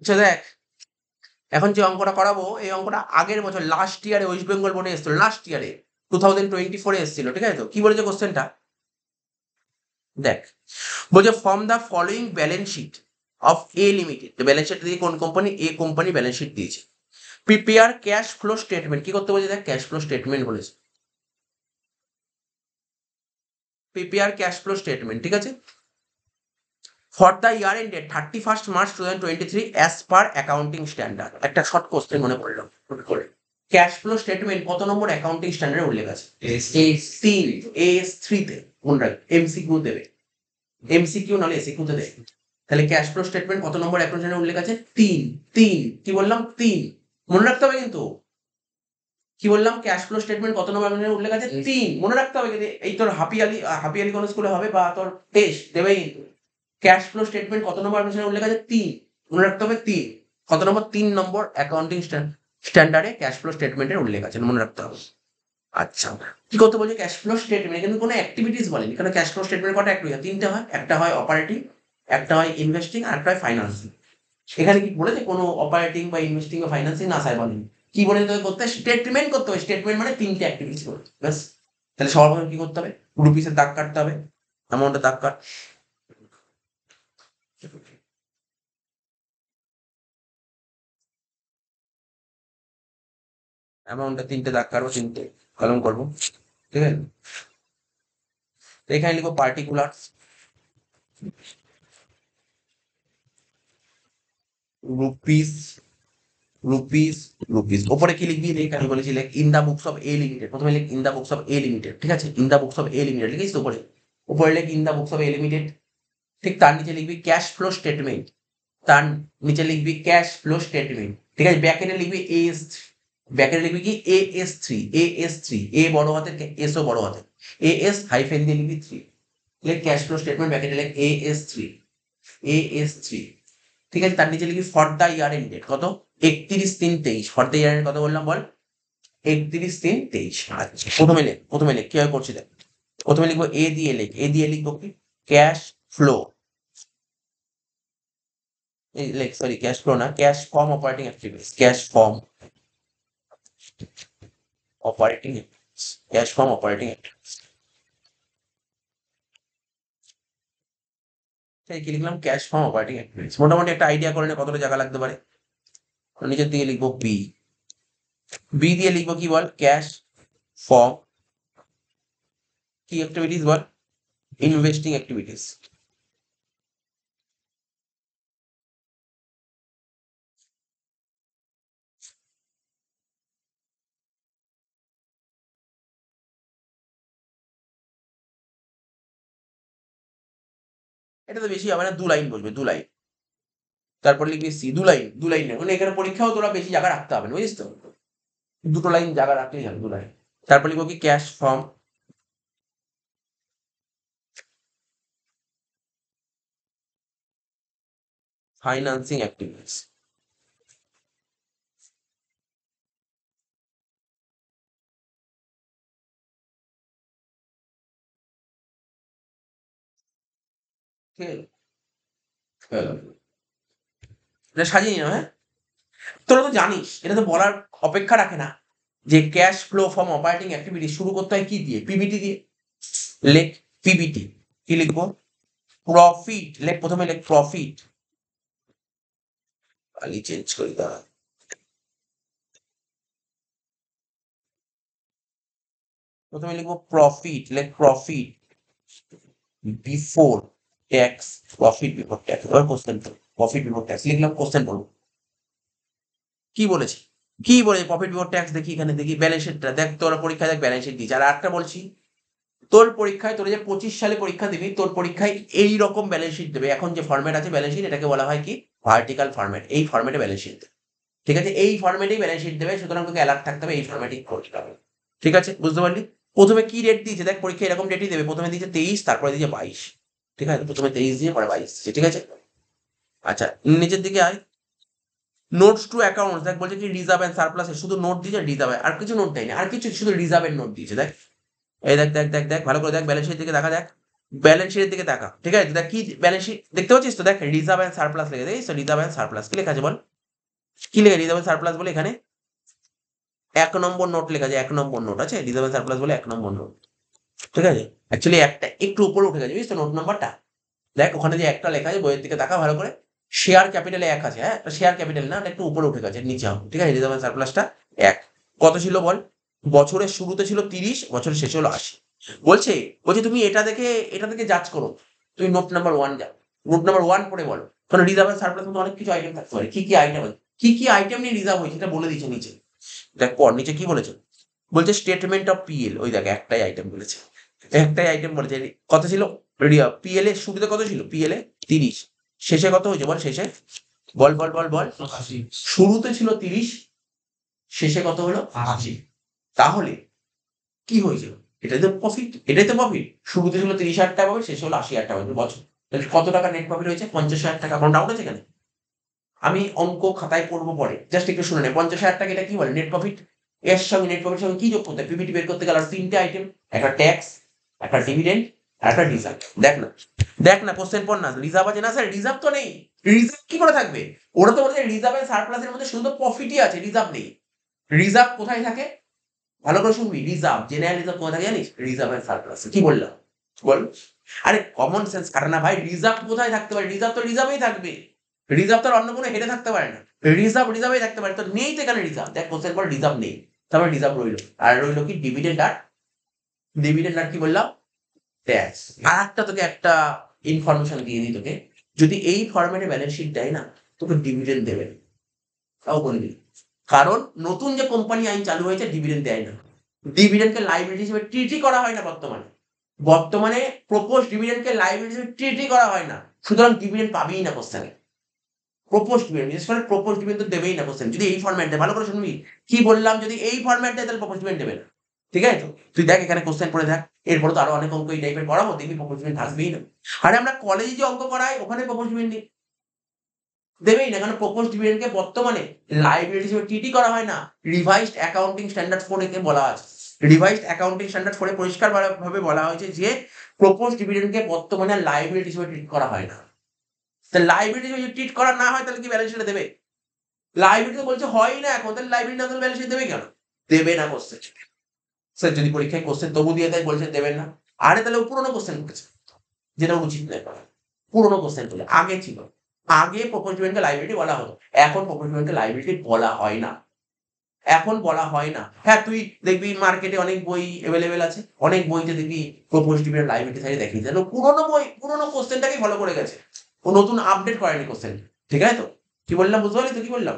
আচ্ছা দেখ, এখন যে অঙ্কটা করাবো এই অঙ্কটা আগের বছর লাস্ট ইয়ারে ওয়েস্ট বেঙ্গল বোর্ডে এসেছিল, লাস্ট ইয়ারে 2024 এসেছিল, ঠিক আছে? তো কি বলেছে কোশ্চেনটা দেখ, বলছে from the following balance sheet of A limited. Balance sheet দিয়ে কোন company? A company balance sheet দিয়েছে। প্রিপেয়ার ক্যাশ ফ্লো স্টেটমেন্ট, কি করতে বলছে দেখ, ক্যাশ ফ্লো স্টেটমেন্ট বলেছে, প্রিপেয়ার ক্যাশ ফ্লো স্টেটমেন্ট, ঠিক আছে, for the year ended 31st March 2023 as per accounting standard. একটা শর্ট কোশ্চেন মনে পড়লো হুট করে, ক্যাশ ফ্লো স্টেটমেন্ট কত নম্বর অ্যাকাউন্টিং স্ট্যান্ডার্ডে উল্লেখ আছে? তিন, AS3 তে, মনে রাখ, এমসিকিউ দেবে, এমসিকিউ নাহলে এসিকিউ তে দেবে। তাহলে ক্যাশ ফ্লো স্টেটমেন্ট কত নম্বর অ্যাকাউন্ট স্ট্যান্ডার্ডে উল্লেখ আছে? তিন। তিন, কি বললাম? তিন, মনে রাখতে হবে কিন্তু, কি বললাম, ক্যাশ ফ্লো স্টেটমেন্ট কত নম্বর অ্যাকাউন্ট উল্লেখ আছে? তিন, মনে রাখতে হবে কিন্তু। এই তোর হাপিয়ালি কোন স্কুলে হবে বা তোর টেস্ট দেবেই কিন্তু। ক্যাশ ফ্লো স্টেটমেন্ট কত নম্বর অ্যাকাউন্ট উল্লেখ আছে? তিন, মনে রাখতে হবে তিন। কত নম্বর? 3 নম্বর অ্যাকাউন্টিং স্ট্যান্ডার্ডে ক্যাশ ফ্লো স্টেটমেন্টের উল্লেখ আছে, মনে রাখতে হবে। আচ্ছা, কি করতে বলছে? ক্যাশ ফ্লো স্টেটমেন্ট, কিন্তু কোনো অ্যাক্টিভিটিস বলেনি, কারণ ক্যাশ ফ্লো স্টেটমেন্ট কটা অ্যাক্টিভিটি? তিনটে হয়, একটা হয় অপারেটিং, একটা হয় ইনভেস্টিং, আর একটা হয় ফাইন্যান্সিং। এখানে কি বলেছে কোনো অপারেটিং বা ইনভেস্টিং বা ফাইন্যান্সিং? না স্যার বলেনি। কি বলে তোকে করতে? স্টেটমেন্ট করতে হবে। স্টেটমেন্ট মানে তিনটে অ্যাক্টিভিটিস করতে, ব্যাস। তাহলে সবার প্রথমে কি করতে হবে? রুপিসের দাগ কাটতে হবে, অ্যামাউন্টের দাগ কাট। অ্যামাউন্টে তিনটে দাগ কাটবো, তিনটে কলম করবো, ঠিক আছে? তো এখানে লিখবো পার্টিকুলার, রুপিস, রুপিস, রুপিস। ওপরে কি লিখবি? দেখ আমি বলেছি লেখ in the books of A limited, প্রথমে লেখ in the books of A limited, ঠিক আছে? In the books of A limited লিখিস তো উপরে, উপরে লেখ in the books of A limited. ঠিক তার নিচে লিখবি ক্যাশ ফ্লো স্টেটমেন্ট, তার নিচে লিখবি ক্যাশ ফ্লো স্টেটমেন্ট, ঠিক আছে? ব্যাকেটে লিখবি এস, ব্যাকেটে লিখবি কি? AS3, AS3, এ বড় হাতের, এস ও বড় হাতের, AS হাইফেন দিয়ে লিখবি 3, লেখ ক্যাশ ফ্লো স্টেটমেন্ট, ব্যাকেটে লেখ AS3, AS3, ঠিক আছে? তার নিচে লিখবি ফর দ্য ইয়ার এন্ডেড কত? 31/3/23। ফর দ্য ইয়ার এন্ড কত বললাম বল? 31/3/23। আচ্ছা, প্রথমে লেখ কিভাবে করছি দেখ। প্রথমে লিখবো এ দিয়ে লেখ, এ দিয়ে লিখবো কি? ক্যাশ ফ্লো, এই লেখ, সরি ক্যাশ ফ্লো না, cash form operating activities, cash form operating, cash form operating activities. তাই কি লিখলাম? Cash form operating activities. মোটামুটি একটা আইডিয়া করে নে কতটা জায়গা লাগতে পারে। নিচের দিকে লিখবো বি, বি দিয়ে লিখবো কি বল? ক্যাশ ফর্ম কি অ্যাক্টিভিটিস বল? Investing activities. এটা তো বেশি হবে না, 2 লাইন বসবে, 2 লাইন। তারপর লিখবি সি, 2 লাইন, 2 লাইন, মানে এখানে পরীক্ষাও তোরা বেশি জায়গা রাখতে হবে না, বুঝিস তো? 2 লাইন জায়গা রাখলেই হবে, 2 লাইন। তারপর লিখবো কি? Cash form financing activities. ঠিক আছে? হ্যাঁ, এটা সাজিয়ে নিও, হ্যাঁ। তোরা তো জানিস, এটা তো বলার অপেক্ষা রাখে না, যে cash flow from operating activity শুরু করতে হয় কি দিয়ে? পিবিটি দিয়ে। লেখ পিবিটি, কি লিখবো? প্রফিট, লেখ প্রথমে লেখ প্রফিট, খালি চেঞ্জ করি দাঁড়া। প্রথমে লিখবো প্রফিট, লেখ profit before tax, profit before tax. এবার কোশ্চেন, প্রফিট বিফোর ট্যাক্স লিখলাম, কোশ্চেন বলবো কি বলেছি, কি বলেছে প্রফিট বিফোর ট্যাক্স? দেখি এখানে, দেখি ব্যালেন্স শিটটা দেখ, তোর পরীক্ষায় দেখ ব্যালেন্স শিট দিয়েছে। আর একটা বলছি, তোর পরীক্ষায়, তোর যে 25 সালে পরীক্ষা দিবি, তোর পরীক্ষায় এই রকম ব্যালেন্স শিট দেবে। এখন যে ফরম্যাট আছে ব্যালেন্স শিট, এটাকে বলা হয় কি? Vertical format. এই ফরম্যাটে ব্যালেন্স শিট দেবে, ঠিক আছে? এই ফরম্যাটেই ব্যালেন্স শিট দেবে, সুতরাং তোকে অ্যালার্ট থাকতে হবে, এই ফরম্যাটেই করতে হবে, ঠিক আছে? বুঝতে পারলি? প্রথমে কি রেট দিয়েছে দেখ, পরীক্ষা এরকম রেটই দেবে, প্রথমে দিয়েছে 23, তারপরে দিয়েছে 22, ঠিক আছে? প্রথমে 23 দিয়ে পরে 22 দিয়েছে, ঠিক আছে? আচ্ছা, নিচের দিকে আয়, নোটস টু অ্যাকাউন্টস, দেখ বলছে কি রিজার্ভ এন্ড সারপ্লাস, শুধু নোট দিয়েছে রিজার্ভ, আর কিছু নোট দেয়নি, আর কিছু শুধু রিজার্ভের নোট দিয়েছে। দেখ এই দেখ, দেখ দেখ দেখ ভালো করে দেখ, ব্যালেন্স শিট দিকে দেখা দেখ, ব্যালেন্স শিটের দিকে দেখা, ঠিক আছে? দেখ কি ব্যালেন্স শিট দেখতে পাচ্ছিস তো, দেখ রিজার্ভ অ্যান্ড সারপ্লাস লেগে দেখিস, রিজার্ভ অ্যান্ড সারপ্লাস কি লেখা আছে বল, কি লেখা রিজার্ভ অ্যান্ড সারপ্লাস বলে এখানে 1 নম্বর নোট লেখা আছে, 1 নম্বর নোট আছে রিজার্ভ অ্যান্ড সারপ্লাস বলে 1 নম্বর নোট, ঠিক আছে? অ্যাকচুয়ালি একটা একটু উপরে উঠে গেছে বুঝিস তো নোট নাম্বারটা, দেখ ওখানে যে একটা লেখা আছে বইয়ের দিকে তাকা ভালো করে, শেয়ার ক্যাপিটালে 1 আছে, হ্যাঁ শেয়ার ক্যাপিটাল না, একটু উপরে উঠে গেছে নিচে হবে, ঠিক আছে? রিজার্ভ অ্যান্ড সারপ্লাসটা 1 কত ছিল বল, বছরের শুরুতে ছিল 30, বছরের শেষে হলো 80। বলছে বলছে তুমি এটা থেকে জাজ করো, তুমি নোট নাম্বার 1 যাও, নোট নাম্বার 1 পড়ে বলো, কারণ রিজার্ভ অ্যান্ড সারপ্লাস মধ্যে অনেক কিছু আইটেম থাকতে পারে, কি আইটেম আছে, কি আইটেম নিয়ে রিজার্ভ হয়েছে এটা বলে দিচ্ছে নিচে, দেখ পর নিচে কি বলেছে, বলছে স্টেটমেন্ট অফ পিএল, ওই দেখ একটাই আইটেম বলেছে, একটাই আইটেম বলেছে, কত ছিল পিএল এর শুরুতে কত ছিল, পিএল এ 30, শেষে কত হয়েছে বল, শেষে বল বল বল বল, শুরুতে ছিল 30, শেষে কত হলো 80, তাহলে কি হয়েছিল, এটাই তো প্রফিট, এটাই তো প্রফিট, শুরুতে ছিল 30,000 টাকা পাবে, শেষে হলো 80,000 টাকা পাবে বছর, তাহলে কত টাকা নেট প্রফিট হয়েছে, 50,000 টাকা, কোনো ডাউট আছে এখানে? আমি অঙ্ক খাতায় করবো পরে, জাস্ট একটু শুনে নে, 50,000 টাকা এটা কি বলে নেট প্রফিট, এর সঙ্গে নেট প্রফিট সঙ্গে কি যোগ করতে হয়, পিপিটি বের করতে গেলে আর 3টে আইটেম, একটা ট্যাক্স, একটা ডিভিডেন্ড আর একটা রিজার্ভ, দেখ না কোশ্চেন পড় না, রিজার্ভ আছে না স্যার, রিজার্ভ তো নেই, রিজার্ভ কি করে থাকবে, ওরা তো বলছে রিজার্ভ এন্ড সারপ্লাসের মধ্যে শুধু প্রফিটই আছে, রিজার্ভ নেই, রিজার্ভ কোথায় থাকে, ভালো করে শুনবি, রিজার্ভ জেনারেল রিজার্ভ কোথায় থাকে জানিস, রিজার্ভ এন্ড সারপ্লাস, কি বললাম বল, আরে কমন সেন্স কাটা না ভাই, রিজার্ভ কোথায় থাকতে পারে, রিজার্ভ তো রিজার্ভেই থাকবে, রিজার্ভ তো অন্য কোনো হেডে থাকতে পারে না, রিজার্ভেই থাকতে পারে, তো নেই তো এখানে রিজার্ভ, দেখ কোশ্চেন পর রিজার্ভ নেই, তারপরে রিজার্ভ রইলো, আর রইলো কি ডিভিডেন্ড আর কি বললাম ট্যাক্স। আর একটা তোকে একটা ইনফরমেশন দিয়ে দিই তোকে, যদি এই ফরম্যাটে ব্যালেন্স শিট দেয় না তোকে ডিভিডেন্ড দেবে না, তাও বলে দিই, কারণ নতুন যে কোম্পানি আইন চালু হয়েছে ডিভিডেন্ড দেয় না, ডিভিডেন্ডকে লাইবিলিটি হিসেবে ট্রিটই করা হয় না বর্তমানে প্রপোজ ডিভিডেন্ডকে লাইবিলিটি হিসেবে ট্রিটই করা হয় না, সুতরাং ডিভিডেন্ড পাবেই না কোশ্চেনে, প্রপোজ ডিভিডেন্ড বিশেষ করে প্রপোজ ডিভিডেন্ড তো দেবেই না কোশ্চেন, যদি এই ফরম্যাট দেয়, ভালো করে শুনবি কি বললাম, যদি এই ফরম্যাট দেয় তাহলে প্রপোজ ডিভিডেন্ড দেবে না, ঠিক আছে? তো তুই দেখ এখানে কোশ্চেন পড়ে দেখ, এরপরে তো আরো অনেক অঙ্ক এই টাইপের করাবো, দেখবি প্রপোজ ডিভিডেন্ড থাকবেই না, আরে আমরা কলেজে যে অঙ্ক করাই ওখানে প্রপোজ ডিভিডেন্ড নেই, দেবেই না, কারণ প্রপোজ ডিভিডেন্ডকে বর্তমানে লাইবিলিটি হিসেবে ট্রিটই করা হয় না, রিভাইজড অ্যাকাউন্টিং স্ট্যান্ডার্ড 4 এ বলা আছে, রিভাইজড অ্যাকাউন্টিং স্ট্যান্ডার্ড 4 এ পরিষ্কার ভাবে বলা হয়েছে যে প্রপোজ ডিভিডেন্ডকে বর্তমানে লাইবিলিটি হিসেবে ট্রিট করা হয় না, তো লাইবিলিটি হিসেবে ট্রিট করা না হয় তাহলে কি ব্যালেন্স শিটে দেবে, লাইবিলিটি তো বলছে হয় না এখন, তাহলে লাইবিলিটি না, তাহলে ব্যালেন্স শিট দেবে কেন, দেবে না কোশ্চেন, স্যার যদি পরীক্ষায় কোশ্চেন তবু দিয়ে দেয় বলছেন দেবেন না, আরে তাহলে ও পুরোনো কোশ্চেন করেছে, যেটা উচিত নয় করা, পুরোনো কোশ্চেন বলে আগে ছিল, আগে প্রপোজ ডিভিডেন্ডকে লাইবিলিটি বলা হতো, এখন প্রপোজ ডিভিডেন্ডকে লাইবিলিটি বলা হয় না, এখন বলা হয় না, হ্যাঁ তুই দেখবি মার্কেটে অনেক বই অ্যাভেলেবেল আছে, অনেক বইতে দেখবি প্রপোজ ডিভিডেন্ড লাইবিলিটি সাইডে দেখিয়ে দেয়, পুরোনো বই পুরোনো কোশ্চেনটাকেই ফলো করে গেছে, ও নতুন আপডেট করেনি কোশ্চেন, ঠিক আছে? তো কি বললাম বুঝতে পারলি তো কি বললাম,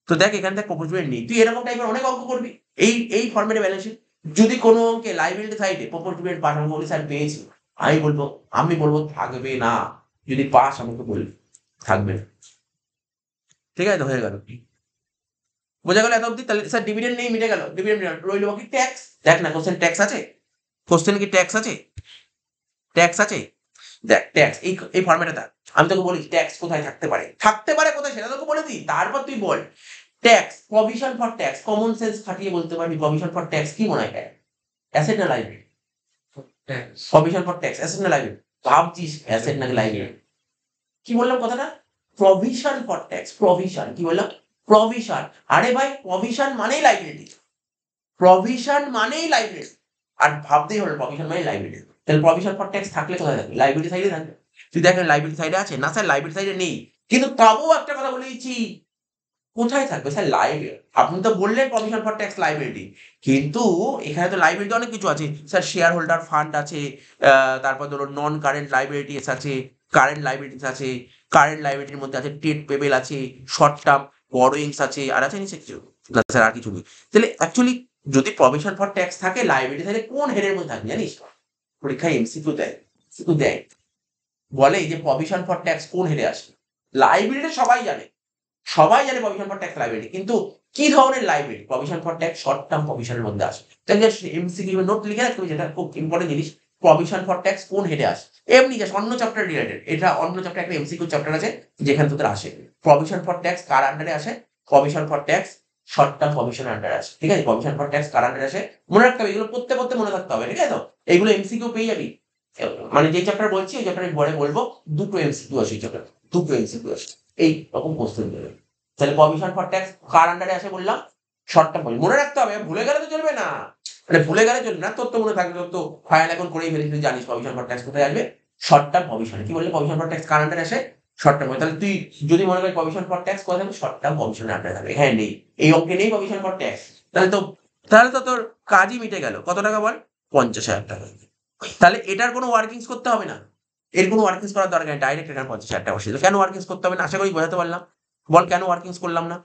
তো দেখ এখানে দেখ প্রপোজ ডিভিডেন্ড নেই, তুই এরকম টাইপের অনেক অঙ্ক করবি এই ফরম্যাটে ব্যালেন্স শিট, যদি কোনো অঙ্কে লাইবিলিটি সাইডে প্রপোজ ডিভিডেন্ড পাঠানো বলি স্যার পেয়েছি, আমি বলবো থাকবে না, যদি পাস আমাকে বলবি থাকবে না, ঠিক আছে? তো হয়ে গেল, বোঝা গেল এত অব্দি, তাহলে স্যার ডিভিডেন্ড নেই মিটে গেল, ডিভিডেন্ড রইল কি ট্যাক্স, দেখ না কোশ্চেন ট্যাক্স আছে, কোশ্চেন কি ট্যাক্স আছে, ট্যাক্স আছে, দেখ ট্যাক্স এই ফরম্যাটে থাক, আমি তোকে বলি ট্যাক্স কোথায় থাকতে পারে কোথায় সেটা তোকে বলে দিই, তারপর তুই বল tax, provision for tax, common sense খাটিয়ে বলতে পারবি প্রভিশন ফর ট্যাক্স কি মনে হয়, অ্যাসেট না liability, provision for tax asset না লাইবিলিটি, ভাবছিস অ্যাসেট নাকি লাইবিলিটি, কি বললাম কথাটা, প্রভিশন ফর ট্যাক্স, প্রভিশন কি বললাম, প্রভিশন, আরে ভাই প্রভিশন মানেই লাইবিলিটি, প্রভিশন মানেই লাইবিলিটি, আর ভাবতেই হলো প্রভিশন মানে লাইবিলিটি, তাহলে প্রভিশন ফর ট্যাক্স থাকলে কোথায় থাকবে, লাইবিলিটি সাইডে থাকবে, তুই দেখ লাইবিলিটি সাইডে আছে না স্যার, লাইবিলিটি সাইডে নেই, কিন্তু তবুও একটা কথা বলে দিচ্ছি, কোথায় থাকবে স্যার, লাইবিলিটি, আপনি তো বললেন প্রভিশন ফর ট্যাক্স লাইবিলিটি, কিন্তু এখানে তো লাইবিলিটি অনেক কিছু আছে স্যার, শেয়ার হোল্ডার ফান্ড আছে, তারপর ধরো নন কারেন্ট লাইবিলিটিস আছে, কারেন্ট লাইবিলিটিস আছে, কারেন্ট লাইবিলিটির মধ্যে আছে ট্রেড পেবেল আছে, শর্ট টার্ম বরোয়িংস আছে, আর আছে নিচে কিছু না স্যার, আর কিছু নেই, তাহলে অ্যাকচুয়ালি যদি প্রভিশন ফর ট্যাক্স থাকে লাইবিলিটি তাহলে কোন হেডের মধ্যে থাকবে জানিস, পরীক্ষায় এমসিকিউ দেয় বলে যে প্রভিশন ফর ট্যাক্স কোন হেডে আসে, লাইবিলিটি সবাই জানে প্রভিশন ফর ট্যাক্স লাইবিলিটি, কিন্তু কি ধরনের liability, provision for tax short term প্রভিশনের মধ্যে আসে, তাই জাস্ট এমসিকিউ নোট লিখে রাখতে হবে, যেটা খুব ইম্পর্টেন্ট জিনিস, প্রভিশন ফর ট্যাক্স কোন হেডে আসে, এমনি জাস্ট অন্য চ্যাপ্টার রিলেটেড, এটা অন্য চ্যাপ্টার একটা এমসিকিউ চ্যাপ্টার আছে যেখানে তোদের আসে, প্রভিশন ফর ট্যাক্স কার আন্ডারে আসে, provision for tax short term প্রভিশনের আন্ডারে আসে, ঠিক আছে? প্রভিশন ফর ট্যাক্স কার আন্ডারে আসে মনে রাখতে হবে, এগুলো পড়তে মনে রাখতে হবে, ঠিক আছে? তো এইগুলো এমসিকিউ পেয়ে যাবি, মানে যে চ্যাপ্টার বলছি ওই চ্যাপ্টারে পরে বলবো, দুটো এমসিকিউ আসে এই চ্যাপ্টার, দুটো এমসিকিউ আসে এই রকম কোশ্চেন দেবে। তাহলে প্রভিশন ফর ট্যাক্স কার আন্ডারে আসে বললাম, শর্ট টার্ম প্রভিশন। মনে রাখতে হবে, ভুলে গেলে তো চলবে না, মানে ভুলে গেলে চলবে না, তোর তো মনে থাকবে, তোর তো ফাইনাল এখন করেই ফেলিস, তুই জানিস প্রভিশন ফর ট্যাক্স কোথায় আসবে, শর্ট টার্ম প্রভিশন। কি বললে, প্রভিশন ফর ট্যাক্স কার আন্ডারে আসে, শর্ট টার্ম। তাহলে তুই যদি মনে করিস প্রভিশন ফর ট্যাক্স কোথায় থাকবে, শর্ট টার্ম প্রভিশনের আন্ডারে থাকবে। হ্যাঁ নেই, এই অঙ্কে নেই প্রভিশন ফর ট্যাক্স, তাহলে তো তোর কাজই মিটে গেল। কত টাকা বল, 50,000 টাকা। তাহলে এটার কোনো ওয়ার্কিংস করতে হবে না, এর কোনো ওয়ার্কিংস করার দরকার নেই, ডাইরেক্ট এখানে 50,000 টাকা বসিয়ে দিল। কেন ওয়ার্কিংস করতে হবে না, আশা করি বোঝাতে পারলাম। বল কেন ওয়ার্কিংস করলাম না,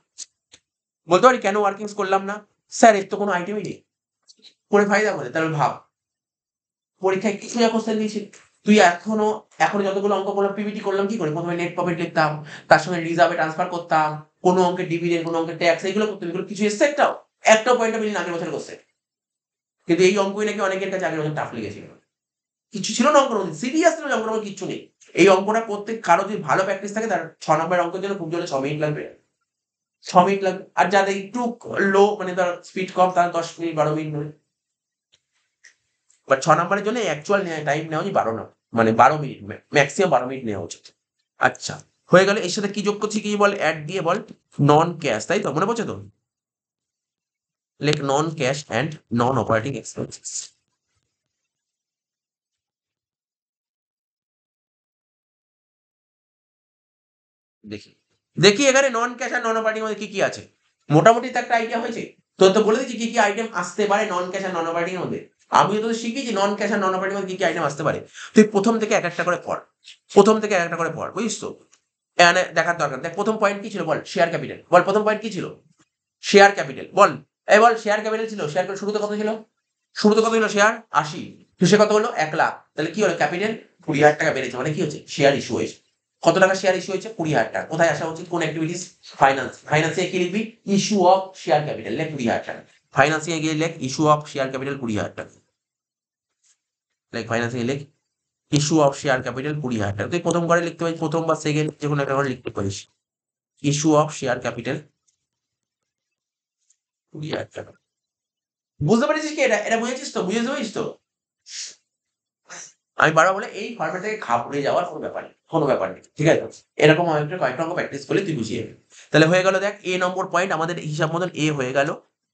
বলতে পারি কেন ওয়ার্কিংস করলাম না? স্যার এর তো কোনো আইটেমই নেই, করে ফায়দা করে। তাহলে ভাব, পরীক্ষায় কিছু কোশ্চেন দিয়েছি, তুই এখনো যতগুলো অঙ্ক করলাম, পিপিটি করলাম, কি করে প্রথমে নেট প্রফিট লিখতাম, তার সঙ্গে রিজার্ভে ট্রান্সফার করতাম, কোনো অঙ্কের ডিভিডেন্ড, কোনো অঙ্কের ট্যাক্স, এইগুলো করতে, এগুলো কিছু এসছে একটাও পয়েন্ট অফ আগের বছর করছে। কিন্তু এই অঙ্কই নাকি অনেকের কাছে আগের বছর টাফ লেগেছিল, কিছু ছিল না অঙ্কের মধ্যে, সিরিয়াস ছিল অঙ্কের মধ্যে, কিচ্ছু নেই। এই অঙ্কটা করতে কারো যদি ভালো প্র্যাকটিস থাকে, তার 6 নম্বরের অঙ্কের জন্য খুব জোরে 6 মিনিট লাগবে, 6 মিনিট লাগবে। আর যাদের একটু লো, মানে তার স্পিড কম, তার 10 মিনিট 12 মিনিট নেবে। বাট 6 নম্বরের জন্য অ্যাকচুয়াল টাইম নেওয়া উচিত 12 না, মানে 12 মিনিট, ম্যাক্সিমাম 12 মিনিট নেওয়া উচিত। আচ্ছা হয়ে গেল। এর সাথে কি যোগ করছি, কি বল, অ্যাড দিয়ে বল নন ক্যাশ, তাই তো, মনে পড়ছে তো, লেখ non cash and non operating expenses. দেখি দেখি এখানে নন ক্যাশ আর নন অপারেটিং মধ্যে কি কি আছে, মোটামুটি তো একটা আইডিয়া হয়েছে। তো তো বলে দিচ্ছি কি কি আইটেম আসতে পারে নন ক্যাশ আর নন অপারেটিং এর মধ্যে। আমি তো শিখিয়েছি নন ক্যাশ আর নন অপারেটিং মধ্যে কি কি আইটেম আসতে পারে। তুই প্রথম থেকে এক একটা করে পড়, প্রথম থেকে এক একটা করে পড়, বুঝিস তো, এখানে দেখার দরকার। দেখ প্রথম পয়েন্ট কি ছিল বল, শেয়ার ক্যাপিটাল। বল প্রথম পয়েন্ট কি ছিল, শেয়ার ক্যাপিটাল। বল এই বল, শেয়ার ক্যাপিটাল ছিল, শেয়ার ক্যাপিটাল শুরুতে কত ছিল, শুরুতে কত ছিল শেয়ার, 80, শেষে কত হলো, 1,00,000। তাহলে কি হলো, ক্যাপিটাল 20,000 টাকা বেড়েছে, মানে কি হচ্ছে, শেয়ার ইস্যু হয়েছে। কত টাকা শেয়ার ইস্যু হয়েছে, 20,000 টাকা। কোথায় আসা উচিত, কোন অ্যাক্টিভিটিস, ফাইন্যান্স। ফাইন্যান্সে কি লিখবি, ইস্যু অফ শেয়ার ক্যাপিটাল, লেখ 20,000 টাকা। ফাইন্যান্সে গিয়ে লেখ ইস্যু অফ শেয়ার ক্যাপিটাল 20,000 টাকা, লেখ ফাইন্যান্সে লেখ ইস্যু অফ শেয়ার ক্যাপিটাল 20,000 টাকা। তুই প্রথম করে লিখতে পারিস, প্রথম বা সেকেন্ড যে কোনো একটা করে লিখতে পারিস, ইস্যু অফ শেয়ার ক্যাপিটাল 20,000 টাকা। বুঝতে পারছিস কি, এটা এটা বুঝেছিস তো, বুঝতে পারিস তো। আমি বারবার বলে এই ফর্মেট থেকে ঘাবড়ে যাওয়ার কোনো ব্যাপার নেই, কোনো ব্যাপার নেই, ঠিক আছে। এরকম কয়েকটা অঙ্ক প্র্যাকটিস করলে তুই বুঝিয়ে যাবি। তাহলে হয়ে গেল, দেখ এ নম্বর পয়েন্ট আমাদের হিসাব মতন এ হয়ে গেল,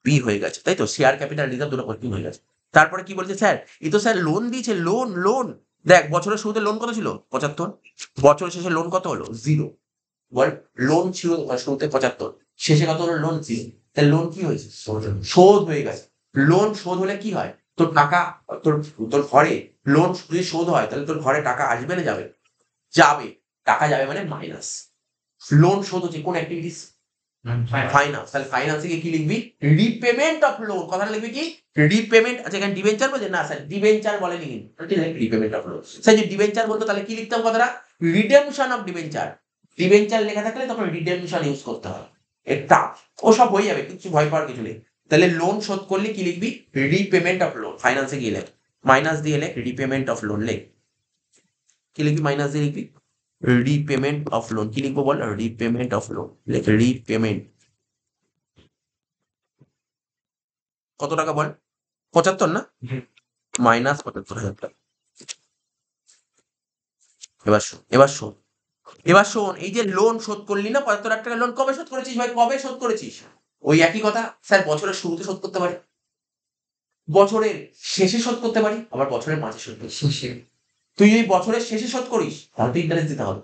বি হয়ে গেছে, তাই তো, শেয়ার ক্যাপিটাল রিজার্ভ দুটো ওয়ার্কিং হয়ে গেছে। তারপরে কি বলছে স্যার, এ তো স্যার লোন দিয়েছে, লোন লোন। দেখ বছরের শুরুতে লোন কত ছিল, 75, বছরের শেষে লোন কত হলো, 0। বল, লোন ছিল শুরুতে 75, শেষে কত হলো, লোন 0। তাহলে লোন কি হয়েছে, শোধ হয়ে গেছে। লোন শোধ হলে কি হয়, তোর টাকা, তোর তোর ঘরে লোন যদি শোধ হয়, তাহলে তোর ঘরে টাকা আসবে না যাবে, যাবে, টাকা যাবে মানে মাইনাস। লোন শোধ হচ্ছে কোন অ্যাক্টিভিটিস, ফাইন্যান্স। তাহলে ফাইন্যান্সে কি লিখবি, রিপেমেন্ট অফ লোন। কথাটা লিখবি কি, রিপেমেন্ট। আচ্ছা এখানে ডিবেঞ্চার বলছে না স্যার, ডিবেঞ্চার বলেনি, রিপেমেন্ট অফ লোন। স্যার যদি ডিবেঞ্চার বলতো তাহলে কি লিখতাম কথাটা, রিডেমশন অফ ডিবেঞ্চার। ডিবেঞ্চার লেখা থাকলে তখন রিডেমশন ইউজ করতে হবে, এটা ও সব হয়ে যাবে, কিছু ভয় পাওয়ার কিছু নেই। তাহলে লোন শোধ করলে কি লিখবি, রিপেমেন্ট অফ লোন। ফাইন্যান্সে গিয়ে লেখ, মাইনাস দিয়ে লেখ রিপেমেন্ট অফ লোন, লেখ কি লিখবি, মাইনাস দিয়ে লিখবি রিপেমেন্ট অফ লোন। কি লিখবো বল, রিপেমেন্ট অফ লোন, লেখ রিপেমেন্ট। কত টাকা বল, 75 না, মাইনাস 75,000 টাকা। এবার শোন, এবার শোন, এবার শোন, এই যে লোন শোধ করলি না 75,000 টাকা লোন, কবে শোধ করেছিস ভাই, কবে শোধ করেছিস? ওই একই কথা স্যার, বছরের শুরুতে শোধ করতে পারি, বছরের শেষে শোধ করতে পারি, আবার বছরের মাঝে শোধ করতে পারি। তুই যদি বছরের শেষে শোধ করিস তাহলে তো ইন্টারেস্ট দিতে হবে,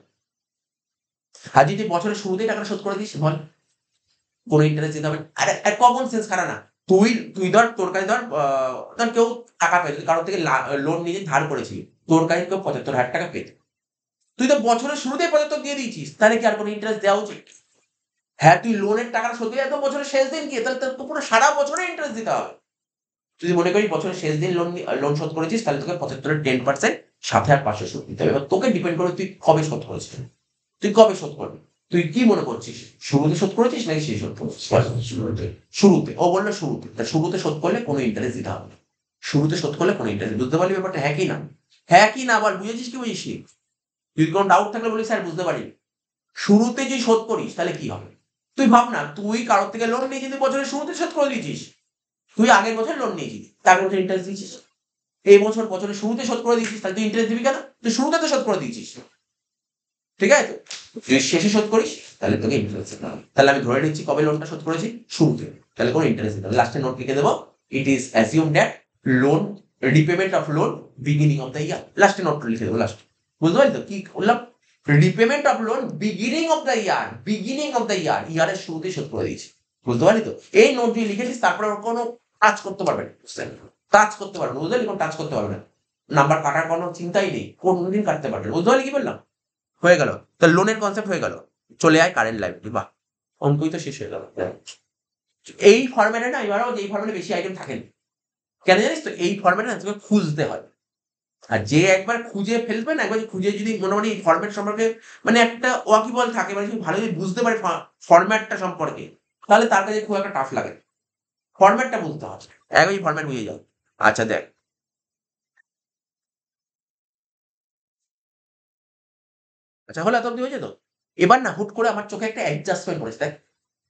আর যদি বছরের শুরুতেই টাকা শোধ করে দিস বল, কোনো ইন্টারেস্ট দিতে হবে না। আর কমন সেন্স খারাপ না, তুই তুই ধর তোর কাছে ধর ধর কেউ টাকা পেয়ে, তুই কারোর থেকে লোন নিয়ে ধার করেছিলি, তোর কাছে কেউ 75,000 টাকা পেত, তুই তো বছরের শুরুতেই 75 দিয়ে দিয়েছিস, তাহলে কি আর কোনো ইন্টারেস্ট দেওয়া উচিত? হ্যাঁ তুই লোনের টাকা শোধ করে একদম বছরের শেষ দিন গিয়ে, তাহলে তো পুরো সারা বছরে ইন্টারেস্ট দিতে হবে। যদি মনে করি বছরের শেষ দিন লোন শোধ করেছিস, তাহলে তোকে 75-এর 10% 7,500 শোধ দিতে হবে। এবার তোকে ডিপেন্ড করে তুই কবে শোধ করেছিস, তুই কবে শোধ করবি, তুই কি মনে করছিস, শুরুতে শোধ করেছিস নাকি শেষ শোধ করেছিস? শুরুতে। ও বললো শুরুতে, তা শুরুতে শোধ করলে কোনো ইন্টারেস্ট দিতে হবে না, শুরুতে শোধ করলে কোনো ইন্টারেস্ট। বুঝতে পারলি ব্যাপারটা, হ্যাঁ কি না, হ্যাঁ কি না বল, বুঝেছিস কি বুঝিস? যদি কোনো ডাউট থাকলে বলি স্যার বুঝতে পারিনি। শুরুতে যদি শোধ করিস তাহলে কি হবে, তুই ভাব না, তুই কারোর থেকে লোন নিয়েছিস, তুই বছরের শুরুতে শোধ করে দিয়েছিস, তুই আগের বছর লোন নিয়েছিস, তার বছর ইন্টারেস্ট দিয়েছিস, এই বছর বছরের শুরুতে শোধ করে দিয়েছিস, তাহলে তুই ইন্টারেস্ট দিবি কেন? তুই শুরুতে তো শোধ করে দিয়েছিস, ঠিক আছে তো? যদি শেষে শোধ করিস তাহলে তোকে ইন্টারেস্ট দিতে হবে। তাহলে আমি ধরে নিচ্ছি কবে লোনটা শোধ করেছি? শুরুতে, তাহলে কোনো ইন্টারেস্ট দিতে হবে। লাস্টে নোট লিখে দেবো, it is assume that loan repayment of loan beginning of the year. লাস্টে নোটটা লিখে দেবো লাস্ট, বুঝতে পারলি তো কি বললাম? Repayment of loan beginning of the year, beginning of the year, ইয়ারের শুরুতে শোধ করে দিয়েছি, বুঝতে পারলি তো? এই নোট দিয়ে লিখেছিস, তারপরে ওর কোনো টাচ করতে পারবে না, টাচ করতে পারবে না, বুঝতে পারলি? কোনো টাচ করতে পারবে না, নাম্বার কাটার কোনো চিন্তাই নেই, কোনদিন কাটতে পারবে না, বুঝতে পারলি কি বললাম? হয়ে গেল, তো লোনের কনসেপ্ট হয়ে গেল। চলে আয় কারেন্ট লাইবিলিটি, বাহ, অঙ্কই তো শেষ হয়ে গেল। এই ফরম্যাটে না, এবারও এই ফরম্যাটে বেশি আইটেম থাকে না, কেন জানিস তো? এই ফরম্যাটে না তোকে খুঁজতে হয়, আর যে একবার খুঁজে ফেলবে না, একবার খুঁজে যদি মোটামুটি ফরম্যাট সম্পর্কে মানে একটা ওয়াকিবল থাকে, মানে ভালো যদি বুঝতে পারে ফরম্যাটটা সম্পর্কে, তাহলে তার কাছে খুব একটা টাফ লাগে। ফরম্যাটটা বুঝতে হবে, একবার ফরম্যাট বুঝে যাও। আচ্ছা দেখ, আচ্ছা হলো, এত অব্দি হয়েছে তো? এবার না হুট করে আমার চোখে একটা অ্যাডজাস্টমেন্ট পড়েছে, দেখ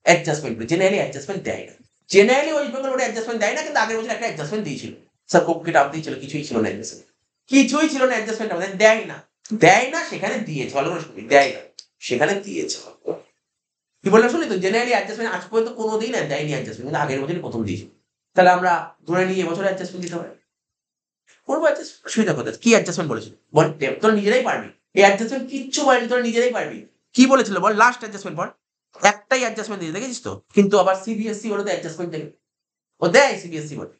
অ্যাডজাস্টমেন্ট, জেনারেলি অ্যাডজাস্টমেন্ট দেয় না, জেনারেলি ওয়েস্ট বেঙ্গল বোর্ডে অ্যাডজাস্টমেন্ট দেয় না, কিন্তু আগের বছর একটা অ্যাডজাস্টমেন্ট দিয়েছিল, স্যার কোপকে টাপ দিয়েছিল, কিছুই ছিল না অ্যাডজাস্টমেন্ট, কিছুই ছিল না অ্যাডজাস্টমেন্ট, আমাদের দেয় না, দেয় না, সেখানে দিয়েছে, ভালো করে শুনি, দেয় না, সেখানে দিয়েছে। কি বললাম শুনি তো? জেনারেলি অ্যাডজাস্টমেন্ট আজ পর্যন্ত কোনোদিন দেয়নি অ্যাডজাস্টমেন্ট, কিন্তু আগের বছরই প্রথম দিয়েছিল। তাহলে আমরা ধরে নিই এবছর অ্যাডজাস্টমেন্ট দিতে হবে, করবো অ্যাডজাস্ট, অসুবিধা কোথায়? কি অ্যাডজাস্টমেন্ট বলেছিল বল? তোরা নিজেরাই পারবি, এই অ্যাডজাস্টমেন্ট কিচ্ছু বলেনি, তোরা নিজেরাই পারবি। কি বলেছিল বল? লাস্ট অ্যাডজাস্টমেন্ট বল, একটাই অ্যাডজাস্টমেন্ট দিয়ে দেখেছিস তো? কিন্তু আবার সিবিএসসি বলে তো অ্যাডজাস্টমেন্ট দেবে, ও দেয় সিবিএসসি বলে,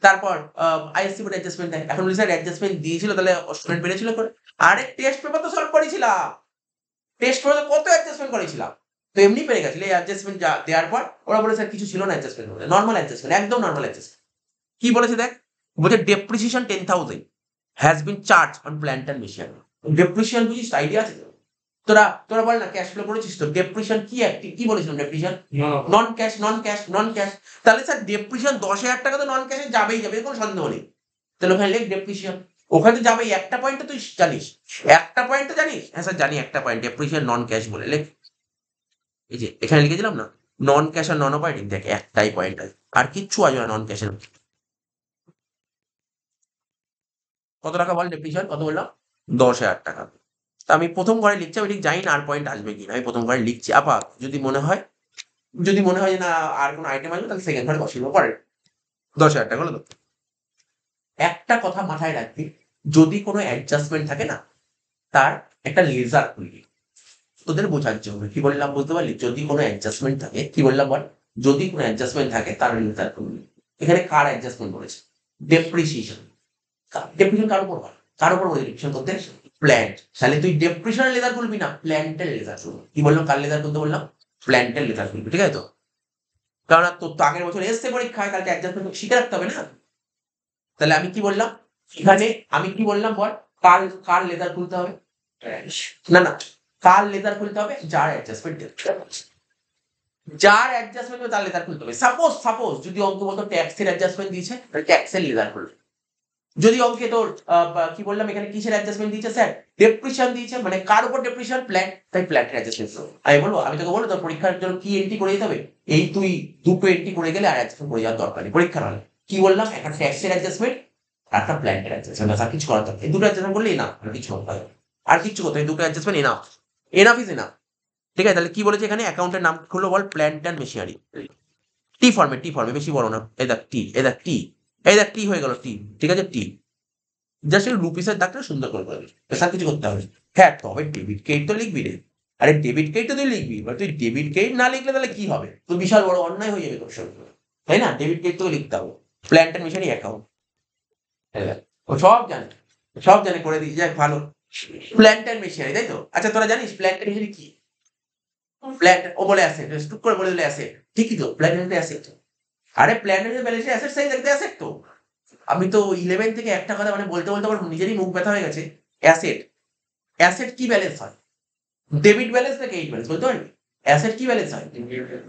তারপর আইএসসি বোর্ড অ্যাডজাস্টমেন্ট দেয়। এখন বলি স্যার অ্যাডজাস্টমেন্ট দিয়েছিল, তাহলে স্টুডেন্ট বেড়েছিল করে? আরে টেস্ট পেপার তো সলভ করেছিলাম, টেস্ট পেপারে কত অ্যাডজাস্টমেন্ট করেছিলাম, তো এমনি পেরে গেছিল। এই অ্যাডজাস্টমেন্ট দেওয়ার পর ওরা বলে স্যার কিছু ছিল না অ্যাডজাস্টমেন্ট, নর্মাল অ্যাডজাস্টমেন্ট, একদম নর্মাল অ্যাডজাস্টমেন্ট। কি বলেছে দেখ, বলছে depreciation 10,000 has been charge on plant and machine. Depreciation বুঝিস, আইডিয়া আছে তো? তোরা তোরা বল না, ক্যাশ ফ্লো করেছিস তো? ডেপ্রিসিয়েশন কি কি বলেছিলাম? ডেপ্রিসিয়েশন নন ক্যাশ, নন ক্যাশ, নন ক্যাশ। তাহলে স্যার ডেপ্রিসিয়েশন 10,000 টাকা তো নন ক্যাশে যাবেই, যাবে, কোনো সন্দেহ নেই। তাহলে ওখানে লেখ ডেপ্রিসিয়েশন, ওখানে তো যাবেই। একটা পয়েন্ট তুই জানিস, একটা পয়েন্ট জানিস? হ্যাঁ স্যার জানি একটা পয়েন্ট, ডেপ্রিসিয়েশন নন ক্যাশ বলে লেখ। এই যে এখানে লিখে দিলাম না, নন ক্যাশ আর নন অপারেটিং, দেখ একটাই পয়েন্ট আছে, আর কিচ্ছু আসবে না নন ক্যাশের। কত টাকা বল ডেপ্রিসিয়েশন? কত বললাম? 10,000 টাকা। তা আমি প্রথম ঘরে লিখছি, আমি ঠিক জানি না আর পয়েন্ট আসবে কিনা, আমি প্রথম ঘরে লিখছি। আপাত যদি মনে হয়, যদি মনে হয় যে না আর কোনো আইটেম আসবে, তাহলে সেকেন্ড ঘরে বসিয়ে দেবো, পরে 10,000 টাকা হলো তো। একটা কথা মাথায় রাখবি, যদি কোনো অ্যাডজাস্টমেন্ট থাকে না, তার একটা লেজার খুলবি, তোদের বোঝার জন্য। কি বললাম বুঝতে পারলি? যদি কোনো অ্যাডজাস্টমেন্ট থাকে, কি বললাম বল? যদি কোনো অ্যাডজাস্টমেন্ট থাকে তার লেজার খুলবি। এখানে কার অ্যাডজাস্টমেন্ট বলেছে? ডেপ্রিসিয়েশন। ডেপ্রিসিয়েশন কার উপর হয়? কার উপর বলে ডেপ্রিসিয়েশন করতে? প্ল্যান্ট। তাহলে তুই ডেপ্রিসিয়েশনের লেজার খুলবি না, প্ল্যান্টের লেজার খুলবি। কি বললাম? কার লেজার খুলতে বললাম? প্ল্যান্টের লেজার খুলবি, ঠিক আছে তো? কারণ তোর তো আগের বছর এসছে পরীক্ষায়, কালকে অ্যাডজাস্টমেন্ট শিখে রাখতে হবে না? তাহলে আমি কি বললাম এখানে? আমি কি বললাম বল? কার কার লেজার খুলতে হবে? না না, কার লেজার খুলতে হবে? যার অ্যাডজাস্টমেন্ট, যার অ্যাডজাস্টমেন্ট হবে তার লেজার খুলতে হবে। সাপোজ সাপোজ যদি অঙ্ক বলতো ট্যাক্সের অ্যাডজাস্টমেন্ট দিয়েছে, তাহলে ট্যাক্সের লেজার খুলবে। যদি অঙ্কে তোর কি বললাম এখানে কিসের অ্যাডজাস্টমেন্ট দিয়েছে স্যার? ডেপ্রিসিয়েশন দিয়েছে, মানে কার উপর ডেপ্রিসিয়েশন? প্ল্যান্ট, তাই প্ল্যান্টের অ্যাডজাস্টমেন্ট। আমি বলবো, আমি তোকে বলবো তোর পরীক্ষার জন্য কি এন্ট্রি করে দিতে হবে? এই তুই দুটো এন্ট্রি করে গেলে আর অ্যাডজাস্টমেন্ট করে যাওয়ার দরকার নেই পরীক্ষার হলে। কি বললাম? একটা ট্যাক্সের অ্যাডজাস্টমেন্ট, একটা প্ল্যান্টের অ্যাডজাস্টমেন্ট, আর কিছু করার দরকার নেই। এই দুটো অ্যাডজাস্টমেন্ট করলেই না, আর কিছু করতে হবে, আর কিছু করতে হবে, দুটো adjustment enough, enough is enough. ঠিক আছে, তাহলে কি বলেছে এখানে? অ্যাকাউন্টের নাম খুললো বল, প্ল্যান্ট অ্যান্ড মেশিনারি। টি ফর্মে, টি ফর্মে, বেশি বড় না। এই দেখ টি, এই দেখ টি, এই দেখ টি হয়ে গেল টি, ঠিক আছে টি। জাস্ট একটু রুপিসের দাগটা সুন্দর করে করবি, স্যার কিছু করতে হবে। হ্যাঁ তবে ডেবিট ক্রেডিট তো লিখবি রে, আরে ডেবিট ক্রেডিট তো তুই লিখবি, এবার তুই ডেবিট ক্রেডিট না লিখলে তাহলে কি হবে? তো বিশাল বড় অন্যায় হয়ে যাবে তোর সঙ্গে, তাই না? ডেবিট ক্রেডিট তোকে লিখতে হবে, প্ল্যান্ট অ্যান্ড মেশিনারি অ্যাকাউন্ট। ও সব জানে, সব জানে, করে দিই, যাক ভালো। প্ল্যান্ট অ্যান্ড মেশিনারি, তাই তো? আচ্ছা তোরা জানিস প্ল্যান্ট অ্যান্ড মেশিনারি কি? প্ল্যান্ট, ও বলে অ্যাসেট, টুক করে বলে দিলে অ্যাসেট, ঠিকই তো, প্ল্যান্ট অ্যান্ড অ্যাসেট। আরে plant and balance asset size দেখতে অ্যাসেট তো। আমি তো 11 থেকে একটা কথা মানে বলতে বলতে আমার নিজেরই মুখ ব্যথা হয়ে গেছে। অ্যাসেট, অ্যাসেট কি ব্যালেন্স হয়? ডেবিট ব্যালেন্স না ক্রেডিট ব্যালেন্স, বলতে পারবি? অ্যাসেট কি ব্যালেন্স হয়?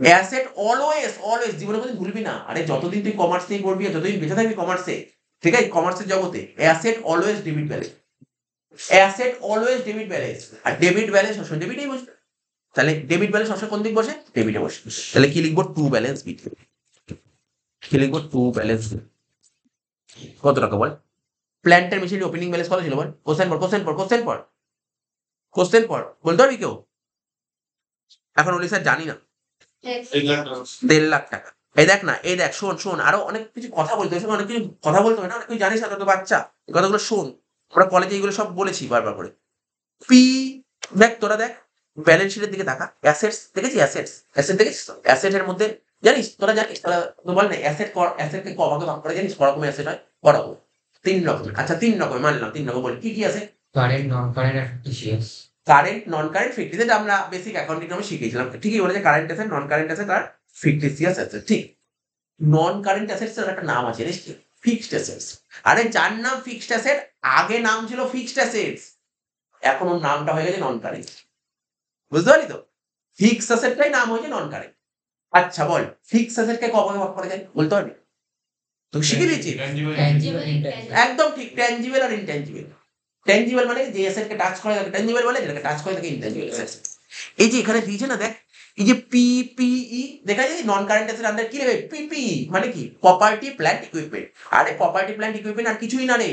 অ্যাসেট অলওয়েজ অলওয়েজ, জীবনে কোনদিন ভুলবি না। আরে যতদিন তুই কমার্স নিয়ে পড়বি, যতদিন বেঁচে থাকবি কমার্সে, ঠিক আছে, কমার্সের জগতে, asset always debit balance, asset always debit balance. আর ডেবিট ব্যালেন্স সবসময় ডেবিটেই বসবে। তাহলে ডেবিট ব্যালেন্স সবসময় কোন দিক বসে? ডেবিটে বসে। তাহলে কি লিখবো? টু ব্যালেন্স বিট। কি লিখবো? To balance. কত টাকা বল? প্ল্যান্টের মেশিনারি ওপেনিং ব্যালেন্স কত ছিল বল? কোশ্চেন পর বলতে পারবি কেউ? এখন বলি স্যার জানি না। 1.5 লাখ টাকা। এই দেখ না, এই দেখ, শোন আরো অনেক কিছু কথা বলতে হবে, অনেক কিছু কথা বলতে হবে না, অনেক কিছু জানিস না, তো বাচ্চা এই কথাগুলো শোন। আমরা কলেজে এগুলো সব বলেছি বারবার করে। পি, দেখ তোরা দেখ ব্যালেন্স শিটের দিকে তাকা, অ্যাসেটস দেখেছিস? অ্যাসেট দেখেছিস তো? অ্যাসেটের মধ্যে জানিস, তোরা জানিস, তোরা তো বল না, অ্যাসেটকে ক ভাগে ভাগ করে জানিস? ক রকমের অ্যাসেট হয়? ক রকম? 3 রকমের। আচ্ছা 3 রকমের মানলাম, 3 রকম। বল কি কি আছে? কারেন্ট, নন কারেন্ট আর TCS. Current, non current, fictitious, আমরা বেসিক অ্যাকাউন্টিং নামে শিখেছিলাম। ঠিকই বলেছে, current asset, non current asset আর ফিক্টিসিয়াস অ্যাসেট। ঠিক। নন কারেন্ট অ্যাসেটস এর একটা নাম আছে, জানিস কি? Fixed assets. আরে যার নাম ফিক্সড অ্যাসেট, আগে নাম ছিল ফিক্সড অ্যাসেটস, এখন ওর নামটা হয়ে গেছে নন কারেন্ট। বুঝতে পারলি তো? ফিক্সড অ্যাসেটটাই নাম হয়েছে নন কারেন্ট। আচ্ছা বল, ফিক্সড অ্যাসেটকে ক ভাগে ভাগ করা যায় বলতে পারবি? তোকে শিখিয়ে দিয়েছি। একদম ঠিক, ট্যানজিবল আর ইনট্যানজিবল। ট্যানজিবল মানে যে অ্যাসেটকে টাচ করে তাকে ট্যানজিবল বলে, যেটাকে টাচ করে তাকে ইনট্যানজিবল অ্যাসেট। এই যে এখানে দিয়েছে না, দেখ এই যে পিপিই দেখা যায়, নন কারেন্ট অ্যাসেট আন্ডার কি লেবে? পিপিই মানে কি? Property plant equipment. আরে প্রপার্টি প্ল্যান্ট ইকুইপমেন্ট আর কিছুই না রে।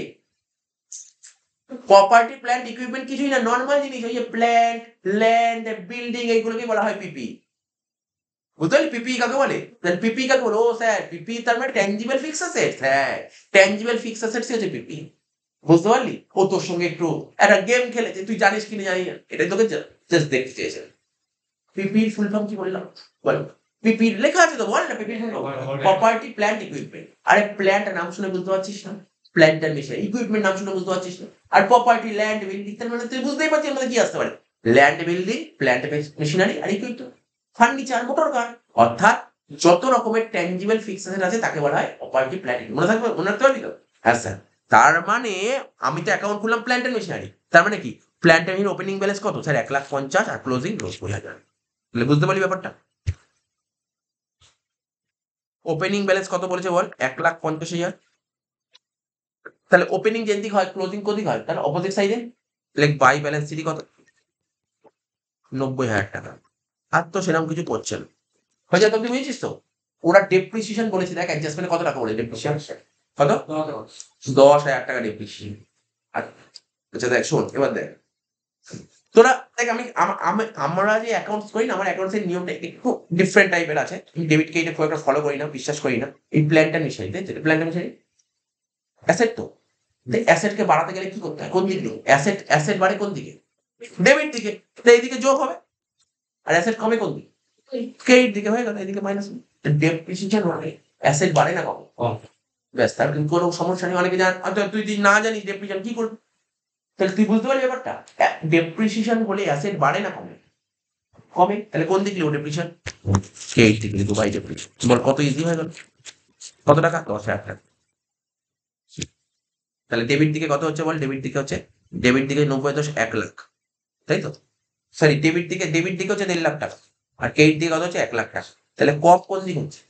প্রপার্টি প্ল্যান্ট ইকুইপমেন্ট কিছুই না, নর্মাল জিনিস, ওই যে প্ল্যান্ট, ল্যান্ড, বিল্ডিং, এইগুলোকে বলা হয় পিপি। বুঝতে পারলি পিপি কাকে বলে? পিপি কাকে বলে? ও স্যার, পিপি তার মানে ট্যানজিবল ফিক্সড অ্যাসেট। হ্যাঁ, ট্যানজিবল ফিক্সড অ্যাসেটস হচ্ছে পিপি। বুঝতে পারলি? ও তোর সঙ্গে একটু একটা গেম খেলেছে, তুই জানিস কিনা জানি না, এটাই তোকে জাস্ট দেখতে চেয়েছে। পিপির ফুল ফর্ম কি বললাম বল? পিপির লেখা আছে তো, বল না পিপির full form. Property plant equipment. আরে প্ল্যান্ট নাম শুনে বুঝতে পারছিস না? প্ল্যান্টের মেশিন। ইকুইপমেন্ট নাম শুনে বুঝতে পারছিস না? আর প্রপার্টি, ল্যান্ড, বিল্ডিং, তার মানে তুই বুঝতেই পারছিস এর মধ্যে কি আসতে পারে। ল্যান্ড, বিল্ডিং, প্ল্যান্ট মেশিনারি আর ইকুইপমেন্ট, ফার্নিচার, মোটর কার। অর্থাৎ যত রকমের ট্যানজিবল ফিক্সড অ্যাসেট আছে তাকে বলা হয় প্রপার্টি প্ল্যান্ট। মনে থাকবে, মনে রাখতে পারবি তো? হ্যাঁ স্যার। তার মানে আমি তো অ্যাকাউন্ট খুললাম প্ল্যান্টের মেশিনারি, তার মানে কি? প্ল্যান্টের মেশিন ওপেনিং ব্যালেন্স কত স্যার? 1,50,000 আর ক্লোজিং 90,000। বুঝতে পারলি ব্যাপারটা? ওপেনিং ব্যালেন্স কত বলেছে বল? 1,50,000। তাহলে ওপেনিং যেদিক হয় ক্লোজিং কোদিক হয়, তাহলে অপোজিট সাইডে লাইক বাই ব্যালেন্স সিটি কত? 90,000 টাকা। আর তো সেরকম কিছু করছে না, হয়ে যায় তো? তুই বুঝেছিস তো? ওরা ডেপ্রিসিয়েশন বলেছে, দেখ অ্যাডজাস্টমেন্ট কত টাকা বলে ডেপ্রিসিয়েশন? কত? 10,000 টাকা ডেপ্রিসিয়েশন। আচ্ছা দেখ শোন, এবার দেখ তোরা দেখ, আমরা যে অ্যাকাউন্টস করি না, আমার অ্যাকাউন্টস এর নিয়মটা একটু ডিফারেন্ট টাইপের আছে। ডেবিট কে এটা খুব একটা ফলো করি না, বিশ্বাস করি না। এই প্ল্যানটা মিশাই, তাই তো? প্ল্যানটা মিশাই অ্যাসেট তো। অ্যাসেটকে বাড়াতে গেলে কি করতে হয়? কোন দিক দিয়ে অ্যাসেট বাড়ে? কোন দিকে? ডেবিট দিকে। তো এইদিকে যোগ হবে। আর অ্যাসেট কমে কোন দিকে? ক্রেডিট দিকে। হয়ে গেল, এইদিকে মাইনাস। ডেপ্রিসিয়েশন মানে অ্যাসেট বাড়ে না কমে? ব্যাস, তার কিন্তু কোনো সমস্যা নেই। অনেকে জান, তুই যদি না জানিস ডেপ্রিসিয়েশন কি করবি, তাহলে তুই বুঝতে পারবি ব্যাপারটা। ডেপ্রিসিয়েশন বলে অ্যাসেট বাড়ে না কমে? কমে। তাহলে কোন দিক লিখবো ডেপ্রিসিয়েশন? ক্রেডিট দিকে লিখবো বাই ডেপ্রিসিয়েশন। বল কত ইজি হয়ে গেল? কত টাকা? 10,000 টাকা। তাহলে ডেবিট দিকে কত হচ্ছে বল? ডেবিট দিকে হচ্ছে 90 × 10 1 লাখ, তাই তো? সরি, ডেবিট দিকে হচ্ছে 1.5 লাখ টাকা, আর ক্রেডিট দিকে কত হচ্ছে? 1 লাখ টাকা। তাহলে কম কোন দিকে হচ্ছে?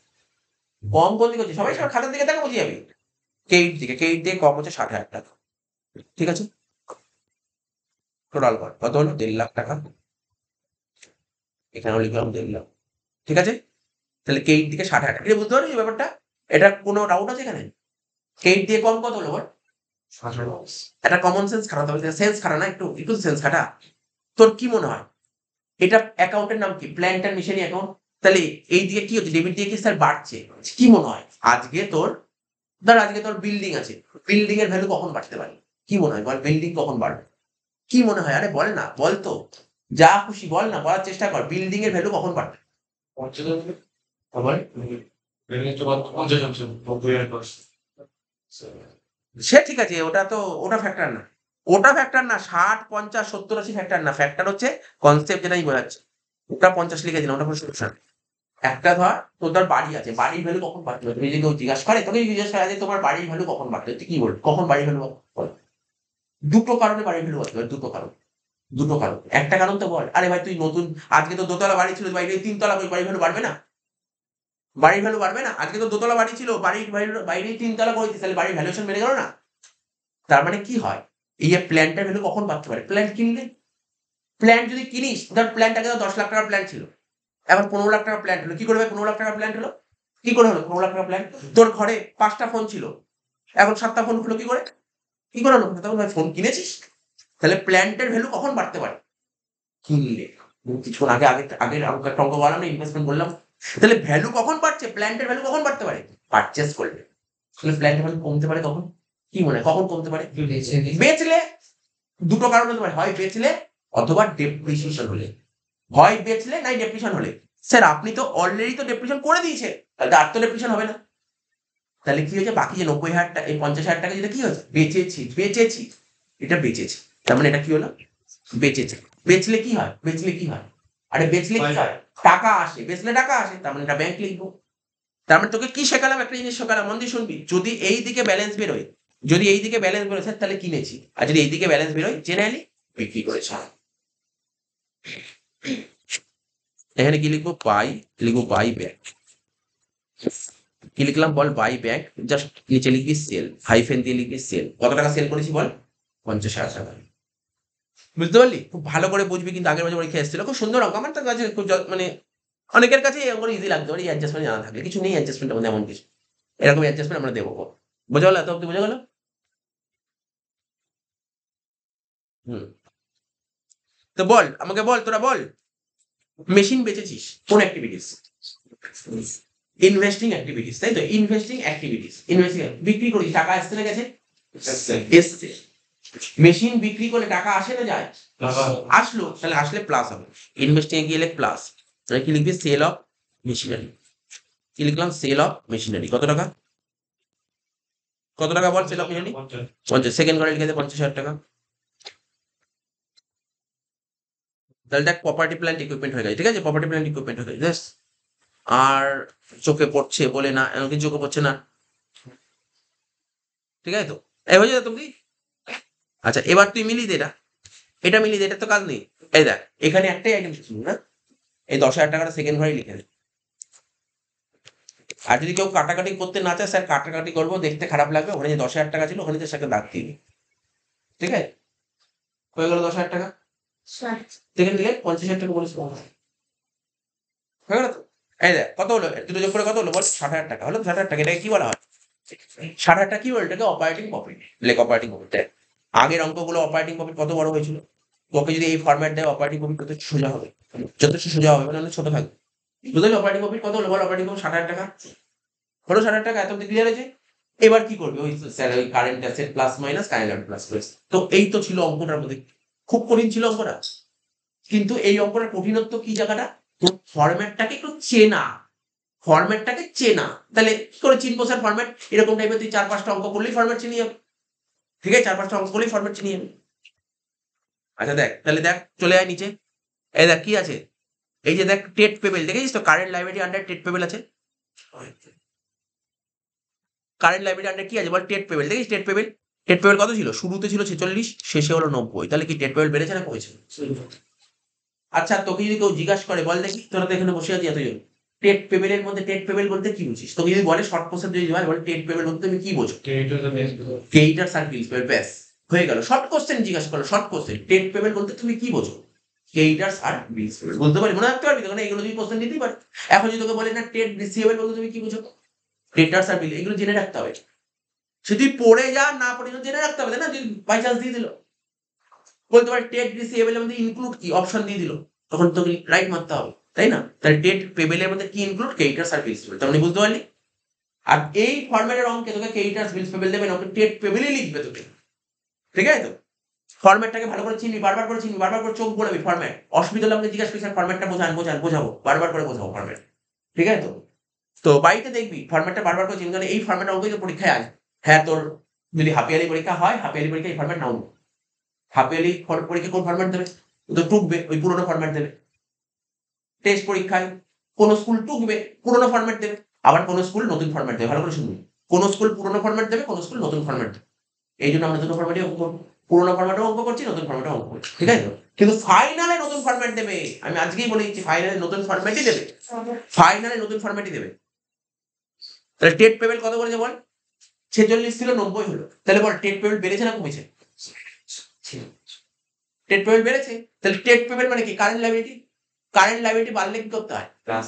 কম কোন দিকে হচ্ছে? সবাই সবার খাতার দিকে দেখো, বুঝে যাবি। ক্রেডিট দিকে কম হচ্ছে 60,000 টাকা। ঠিক আছে, টোটাল কত হলো? 1.5 লাখ টাকা। এখানেও লিখলাম 1.5 লাখ। ঠিক আছে, তাহলে ক্রেডিট দিকে 60,000 টাকা। এটা বুঝতে পারলি ব্যাপারটা? এটা কোনো ডাউট আছে এখানে? ক্রেডিট দিয়ে কম কত হলো বল? একটা কমন সেন্স খাটাতে হবে, সেন্স খাটা না, একটু একটু সেন্স খাটা। তোর কি মনে হয় এটা অ্যাকাউন্টের নাম কি? Plant and machinery account. তাহলে এই দিকে কি হচ্ছে? ডেবিট দিয়ে কি স্যার বাড়ছে? কি মনে হয় আজকে তোর, আজকে তোর বিল্ডিং আছে, বিল্ডিং এর ভ্যালু কখন বাড়তে পারে? কি মনে হয় বল, বিল্ডিং কখন বাড়বে? কি মনে হয়? আরে বল না, বল তো, যা খুশি বল না, বলার চেষ্টা কর। বিল্ডিং এর ভ্যালু কখন বাড়বে? সে ঠিক আছে, ওটা ফ্যাক্টর না। ওটা ফ্যাক্টর না, 60, 50, 70, 80 ফ্যাক্টর না। ফ্যাক্টর হচ্ছে কনসেপ্ট, যেটা আমি বোঝাচ্ছি। ওটা 50 লিখে দিলাম, ওটা কোনো সমস্যা নেই। একটা তোর বাড়ি আছে, বাড়ির ভ্যালু কখন বাড়তে পারে? তুমি যদি কেউ জিজ্ঞাসা করে, তোকে জিজ্ঞাসা করে যে তোমার বাড়ির ভ্যালু কখন বাড়তে পারে, তুই কি বলবি? কখন বাড়ির ভ্যালু বল? দুটো কারণে বাড়ির ভ্যালু বাড়তে পারে, দুটো কারণ। একটা কারণ তো বল। আরে ভাই তুই নতুন, আজকে তো দোতলা বাড়ি ছিল, বাইরে 3 তলা, বাড়ির ভ্যালু বাড়বে না? বাড়ির ভ্যালু বাড়বে না? আজকে তো দোতলা বাড়ি ছিল, বাইরে 3 তলা করেছিস, তাহলে বাড়ির ভ্যালুয়েশন বেড়ে গেল না? তার মানে কি হয়, এই যে প্ল্যান্টের ভ্যালু কখন বাড়তে পারে? প্ল্যান্ট কিনলে। প্ল্যান্ট যদি কিনিস, ধর প্ল্যান্ট আগে 10 লাখ টাকার প্ল্যান্ট ছিল, এখন 15 লাখ টাকার প্ল্যান্ট হলো। কি করে ভাই 15 লাখ টাকার প্ল্যান্ট হলো? কি করে হলো 15 লাখ টাকার প্ল্যান্ট? তোর ঘরে 5টা ফোন ছিল, এখন 7টা ফোন হলো কি করে? কি করে হলো? তখন ভাই ফোন কিনেছিস? তাহলে প্ল্যান্টের ভ্যালু কখন বাড়তে পারে? কিনলে। কিছুক্ষণ আগে আগের একটা অঙ্ক বললাম না, ইনভেস্টমেন্ট বললাম। তাহলে ভ্যালু কখন বাড়ছে? প্ল্যান্টের ভ্যালু কখন বাড়তে পারে? পারচেজ করলে। তাহলে প্ল্যান্টের ভ্যালু কমতে পারে কখন? কি মনে হয় কখন কমতে পারে? একটু বেছে দিই। বেচলে। দুটো কারণ হতে পারে, হয় বেচলে অথবা ডেপ্রিসিয়েশন হলে। হয় বেচলে নাই ডেপ্রিসিয়েশন হলে। স্যার আপনি তো অলরেডি তো ডেপ্রিসিয়েশন করে দিয়েছে, তাহলে আর তো ডেপ্রিসিয়েশন হবে না। তাহলে কি হয়েছে? বাকি যে 90,000 টাকা, এই 50,000 টাকা যেটা কি হয়েছে? বেচেছি। এটা বেচেছি। তার মানে এটা কি হলো? বেচেছে। বেচলে কি হয়? আরে বেচলে কি হয়? টাকা আসে। বেচলে টাকা আসে। তার মানে এটা ব্যাংক লিখবো। তার মানে তোকে কি শেখালাম? একটা জিনিস শেখালাম, মন দিয়ে শুনবি। যদি এই দিকে ব্যালেন্স বেরোয়, স্যার তাহলে কিনেছি। আর যদি এই দিকে ব্যালেন্স বেরোয় জেনারেলি বিক্রি করেছি। এখানে কি লিখবো? By bank. কি লিখলাম বল? By back. জাস্ট নিচে লিখবি সেল, হাইফেন দিয়ে লিখবি সেল। কত টাকা সেল করেছি বল? 50,000 টাকা। বুঝতে পারলি? খুব ভালো করে বুঝবি, কিন্তু আগের বছর পরীক্ষা এসেছিল। খুব সুন্দর অঙ্ক। আমার তো কাছে খুব মানে অনেকের কাছে এই অঙ্কটা ইজি লাগতে পারে, এই অ্যাডজাস্টমেন্ট জানা থাকলে। কিছু নেই অ্যাডজাস্টমেন্টের মধ্যে এমন কিছু। এরকম অ্যাডজাস্টমেন্ট আমরা দেবো। বোঝা গেল? এত অব্দি বোঝা গেল? হুম। তো বল, আমাকে বল, তোরা বল। মেশিন বেচেছিস কোন অ্যাক্টিভিটিস? ইনভেস্টিং অ্যাক্টিভিটিস, তাই তো? ইনভেস্টিং বিক্রি করি, টাকা আসছে না গেছে? এসছে। মেশিন বিক্রি করে টাকা আসে না যায়? আসলো। তাহলে আসলে প্লাস হবে। ইনভেস্টিং এ গেলে প্লাস। তাহলে কি লিখবি? Sale of machinery. কি লিখলাম? Sale of machinery. কত টাকা? বল সেল অফ মেশিনারি? 50। সেকেন্ড ঘরে লিখে দে 50,000 টাকা। তাহলে দেখ প্রপার্টি প্ল্যান্ট ইকুইপমেন্ট হয়ে গেছে। ঠিক আছে? প্রপার্টি প্ল্যান্ট ইকুইপমেন্ট হয়ে গেছে। আর চোখে পড়ছে বলে না, এমনকি চোখে পড়ছে না। ঠিক আছে তো? এই হয়ে যাবে তুমি। আচ্ছা এবার তুই মিলিয়ে দে এটা মিলিয়ে দে, এটা তো কাজ নেই। এই দেখ এখানে একটাই আইটেম ছিল না, এই 10,000 টাকাটা সেকেন্ড ঘরে লিখে দে। আর যদি কেউ কাটাকাটি করতে না চায়, স্যার কাটাকাটি করবো, দেখতে খারাপ লাগবে, ওখানে যে 10,000 টাকা ছিল ওখানে যে সেটা দাগ দিবি। ঠিক আছে? হয়ে গেল 10,000 টাকা। সেকেন্ড দিলে 50,000 টাকা বলেছিল। হয়ে গেল তো? এই দেখ কত হলো? দুটো যোগ করে কত হলো বল? 60,000 টাকা হলো। 60,000 টাকা এটাকে কি বলা হয়? 60,000 টাকা কি বলে? এটাকে অপারেটিং প্রফিট। লেখ অপারেটিং প্রফিট। আগের অঙ্কগুলো অপারেটিং প্রফিট কত বড় হয়েছিল? তোকে যদি এই ফরম্যাট দেয় অপারেটিং প্রফিট কত সোজা হবে, যথেষ্ট সোজা হবে, মানে অনেক ছোট থাকবে। বুঝলি অপারেটিং প্রফিট কত হলো বল? অপারেটিং প্রফিট 60,000 টাকা হলো। 60,000 টাকা এত অব্দি ক্লিয়ার হয়েছে? এবার কি করবে? ওই salary, current asset plus minus current asset plus plus. তো এই তো ছিল অঙ্কটার মধ্যে। খুব কঠিন ছিল অঙ্কটা, কিন্তু এই অঙ্কটার কঠিনত্ব কি জায়গাটা? তোর ফরম্যাটটাকে একটু চেনা। তাহলে কি করে চিনবো স্যার ফরম্যাট? এরকম টাইপের তুই 4-5টা অঙ্ক করলেই ফরম্যাট চিনি যাবে। ঠিক আছে? 4-5টা অঙ্ক করলেই ফরম্যাট চিনি যাবে। আচ্ছা দেখ, তাহলে দেখ চলে আয় নিচে। এই দেখ কি আছে? এই যে দেখ টেট পেবেল, দেখেছিস তো? কারেন্ট লাইব্রেরি আন্ডার টেট পেবেল আছে। কারেন্ট লাইব্রেরি আন্ডার কি আছে বল? টেট পেবেল। দেখিস টেট পেবেল? টেট পেবেল কত ছিল? শুরুতে ছিল 46, শেষে হলো 90। তাহলে কি টেট পেবেল বেড়েছে না কমেছে? আচ্ছা তোকে যদি কেউ জিজ্ঞাসা করে, বল দেখি, তোরা তো এখানে বসে আছি এতজন, টেট পেবেলের মধ্যে টেট পেবেল বলতে কি বুঝিস? তোকে যদি বলে শর্ট কোশ্চেন, যদি বলে টেট পেবেল বলতে তুমি কি বোঝো? কেইটার সার্কেল পেবেল, ব্যাস হয়ে গেল। শর্ট কোশ্চেন জিজ্ঞাসা করলো, শর্ট কোশ্চেন টেট পেবেল বলতে তুমি কি বোঝো? কেইটার্স আর বিলস পেবেল বলতে পারি, মনে রাখতে পারবি? তখন এগুলো যদি কোশ্চেন দিতেই পারে। এখন যদি তোকে বলে না টেট রিসিভেবল বলতে তুমি কি বুঝো? টেটার্স আর বিল, এগুলো জেনে রাখতে হবে। সে তুই পড়ে যা না পড়ে জেনে রাখতে হবে, তাই না? যদি বাই চান্স দিয়ে দিল, বলতে পারে টেট রিসিভেবল এর মধ্যে ইনক্লুড কি, অপশন দিয়ে দিল, তখন তোকে রাইট মারতে হবে, তাই না? তাহলে টেট পেবেলের মধ্যে কি ইনক্লুড? কেইটার্স আর বিলস পেবেল। তার মানে বুঝতে পারলি? আর এই ফরম্যাটের অঙ্কে তোকে কেইটার্স বিলস পেবেল দেবে না, ওকে টেট পেবেলই লিখবে তোকে। ঠিক আছে তো? ফরম্যাটটাকে ভালো করে চিনবি, বারবার করে চিনবি, বারবার করে চোখ বলাবি ফরম্যাট। অসুবিধা হলে আমাকে জিজ্ঞাসা করি, স্যার ফরম্যাটটা বোঝাবো, বারবার করে বোঝাবো ফরম্যাট। ঠিক আছে তো? তো বাড়িতে দেখবি ফরম্যাটটা বারবার করে চিনবি, কারণ এই ফরম্যাট অঙ্কই তো পরীক্ষায় আসবে। হ্যাঁ, তোর যদি হাফ ইয়ারলি পরীক্ষা হয়, হাফ ইয়ারলি পরীক্ষা এই ফরম্যাট নাও। হাফ ইয়ারলি পরীক্ষা কোন ফরম্যাট দেবে? তো টুকবে, ওই পুরোনো ফরম্যাট দেবে। টেস্ট পরীক্ষায় কোন স্কুল টুকবে, পুরোনো ফরম্যাট দেবে। আবার কোন স্কুল নতুন ফরম্যাট দেবে। ভালো করে শুনবি, কোন স্কুল পুরোনো ফরম্যাট দেবে, কোন স্কুল নতুন ফরম্যাট দেবে। এই জন্য আমরা দুটো ফরম্যাটই অঙ্ক করবো। পুরোনো ফরম্যাটও অঙ্ক করছি, নতুন ফরম্যাটও অঙ্ক করছি। ঠিক আছে? কিন্তু ফাইনালে নতুন ফরম্যাট দেবে। আমি আজকেই বলে দিচ্ছি, ফাইনালে নতুন ফরম্যাটই দেবে। তাহলে টেট পেবেল কত করেছে বল? 46 ছিল, 90 হলো। তাহলে বল টেট পেবেল বেড়েছে না কমেছে? টেট পেবেল বেড়েছে। তাহলে টেট পেবেল মানে কি? কারেন্ট লাইবিলিটি বাড়লে কি করতে হয়? প্লাস।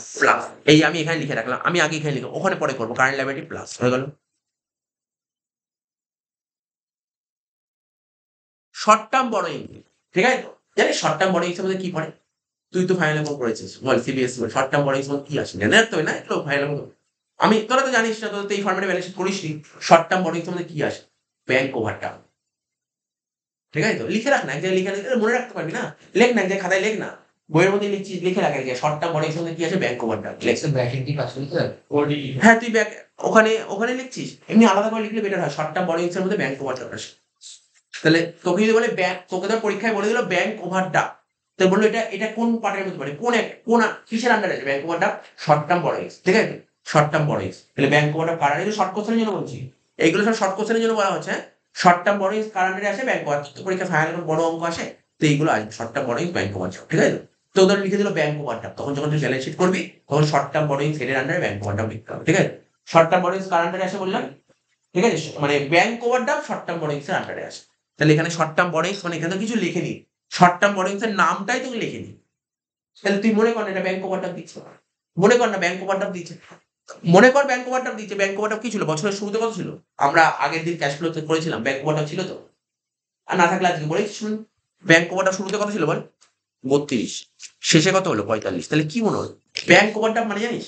এই আমি এখানে লিখে রাখলাম, আমি আগে এখানে লিখবো, ওখানে পরে করবো। কারেন্ট লাইবিলিটি প্লাস হয়ে গেল। শর্ট টার্ম বড়োইং, ঠিক আছে? জানিস শর্ট টার্ম বড়োইং মধ্যে কি পড়ে? তুই তো ফাইনাল কম করেছিস, বল সিবিএসসি বল শর্ট টার্ম বড়োইং কি আসে, জানে তো না? একটু ফাইনাল আমি তোরা তো জানিস না, তোরা তো এই ফর্মেটে ব্যালেন্স শিট করিসনি। শর্ট টার্ম বড়োইং মধ্যে কি আসে? ব্যাংক ওভারড্রাফট, ঠিক আছে? তো লিখে রাখ না, এক জায়গায় লিখে রাখ, মনে রাখতে পারবি না, লেখ না, এক জায়গায় খাতায় লেখ না, বইয়ের মধ্যে লিখছিস, লিখে রাখ এক জায়গায় শর্ট টার্ম বড়োইং মধ্যে কি আসে? ব্যাংক ওভারড্রাফট লেখ। ব্র্যাকেট দিয়ে পাস করতে হবে। হ্যাঁ তুই ওখানে ওখানে লিখছিস, এমনি আলাদা করে লিখলে বেটার হয়। শর্ট টার্ম বড়োইংস এর মধ্যে ব্যাংক ওভারড্রাফট আসে। তাহলে তোকে যদি বলে ব্যাংক, তোকে তো পরীক্ষায় বলে দিল ব্যাংক ওভারড্রাফট, তো বললো এটা কোন পার্টের মধ্যে পড়ে, কোন কিসের আন্ডারে আছে ব্যাংক ওভারড্রাফট? শর্ট টার্ম বড়োইংস, ঠিক আছে? শর্ট টার্ম বড়োইংস, তাহলে ব্যাংক ওভারড্রাফট কার আন্ডারে? শর্ট কোশ্চেনের জন্য বলছি, এইগুলো সব শর্ট কোশ্চেনের জন্য বলা হচ্ছে। শর্ট টার্ম বড়োইংস কার আন্ডারে আসে? Bank overdraft. পরীক্ষা ফাইনাল বড় অঙ্ক আসে, তো এইগুলো আসবে শর্ট টার্ম বড়োইংস ব্যাংক ওভারড্রাফট, ঠিক আছে? তো ওদের লিখে দিল ব্যাংক ওভারড্রাফট, তখন যখন তুই ব্যালেন্স শিট করবি তখন শর্ট টার্ম বড়োইংস এর আন্ডারে ব্যাংক ওভারড্রাফট লিখতে হবে, ঠিক আছে? শর্ট টার্ম বড়োইংস কার আন্ডারে আসে বললাম, ঠিক আছে? মানে ব্যাংক ওভারড্রাফট শর্ট টার্ম বড়োইংস এর আন্ডারে আসে। তাহলে এখানে শর্ট টার্ম বড়োইংস মানে এখানে তো কিছু লিখে নি, শর্ট টার্ম বড়োইংস এর নামটাই তুমি লিখে নি। তাহলে তুই মনে কর না এটা ব্যাংক ওভারড্রাফট দিচ্ছে, মনে কর না ব্যাংক ওভারড্রাফট দিচ্ছে, মনে কর ব্যাংক ওভারড্রাফট দিচ্ছে। ব্যাংক ওভারড্রাফট কি ছিল? বছরের শুরুতে কত ছিল? আমরা আগের দিন ক্যাশ ফ্লো করেছিলাম, ব্যাংক ওভারড্রাফট ছিল তো? আর না থাকলে আজকে বলেছি শুনুন, ব্যাংক ওভারড্রাফট শুরুতে কত ছিল বল? 32, শেষে কত হলো? 45। তাহলে কি মনে হলো? ব্যাংক ওভারড্রাফট মানে জানিস,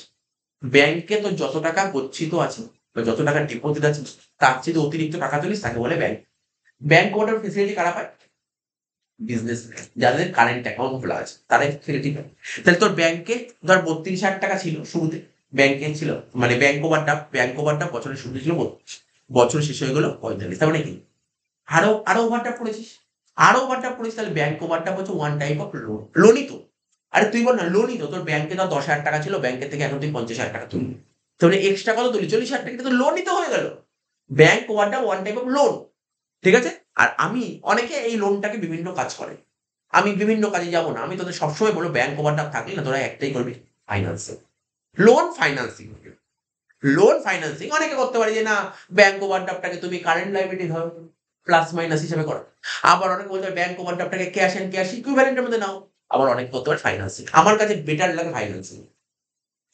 ব্যাংকে তো যত টাকা গচ্ছিত আছে বা যত টাকা ডিপোজিট আছে তার চেয়ে অতিরিক্ত টাকা তুলিস তাকে বলে ব্যাংক। ব্যাংক ওভারড্রাফট ফেসিলিটি কারা পায়? বিজনেস, যাদের কারেন্ট অ্যাকাউন্ট খোলা আছে তারাই ফেসিলিটি পায়। তাহলে তোর ব্যাংকে ধর 32,000 টাকা ছিল শুরুতে, ব্যাংকে ছিল মানে ব্যাংক ওভারড্রাফট বছরের শুরুতে ছিল 32, বছর শেষ হয়ে গেলো 45। তার মানে কি আরো ওভারড্রাফট করেছিস, আরো ওভারড্রাফট করেছিস, তাহলে ব্যাংক ওভারড্রাফট হচ্ছে ওয়ান টাইপ অফ লোন, লোনই তো। আরে তুই বল না লোনই তো, তোর ব্যাংকে ধর 10,000 টাকা ছিল, ব্যাংকের থেকে এখন তুই 50,000 টাকা তুললি, তাহলে এক্সট্রা কত তুলি? 40,000 টাকা, তো লোনই তো হয়ে গেল। Bank overdraft one type of loan, ঠিক আছে? আর আমি অনেকে এই লোনটাকে বিভিন্ন কাজ করে, আমি বিভিন্ন কাজে যাবো না, আমি তোদের সবসময় বলবো ব্যাংক ওভারড্রাফট থাকলে না তোরা একটাই করবি, financing, loan financing. Loan financing অনেকে করতে পারে যে না ব্যাংক ওভারড্রাফটটাকে তুমি কারেন্ট লাইবিলিটি ধরো, প্লাস মাইনাস হিসেবে করো। আবার অনেকে বলতে পারে ব্যাংক ওভারড্রাফটটাকে ক্যাশ এন্ড ক্যাশ ইকুইভ্যালেন্টের মধ্যে নাও। আবার অনেকে করতে পারে ফাইন্যান্সিং। আমার কাছে বেটার লাগে ফাইন্যান্সিং,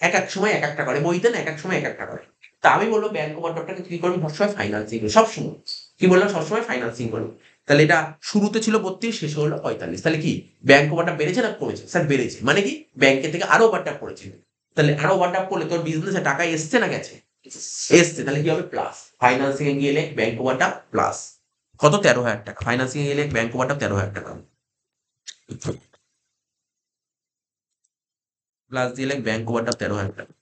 এক এক সময় এক একটা করে, বইতে না এক এক সময় এক একটা করে। তা আমি বলবো ব্যাংক ওভারড্রাফটটাকে কি করবি? সবসময় ফাইন্যান্সিং, সবসময় কি বললাম? সবসময় ফাইন্যান্সিং করবি। তাহলে এটা শুরুতে ছিল 32, শেষে হলো 45। তাহলে কি ব্যাংক ওভারড্রাফট বেড়েছে না কমেছে? স্যার বেড়েছে। মানে কি ব্যাংকের থেকে আরো ওভারড্রাফট করেছে, তাহলে আরো ওভারড্রাফট করলে তোর বিজনেসে টাকা এসছে না গেছে? এসছে। তাহলে কি হবে? প্লাস। ফাইন্যান্সিং এ গিয়ে ব্যাংক ওভারড্রাফট প্লাস কত? 13,000 টাকা। ফাইন্যান্সিং এ গেলে ব্যাংক ওভারড্রাফট 13,000 টাকা প্লাস দিয়ে ব্যাংক ওভারড্রাফট 13,000 টাকা।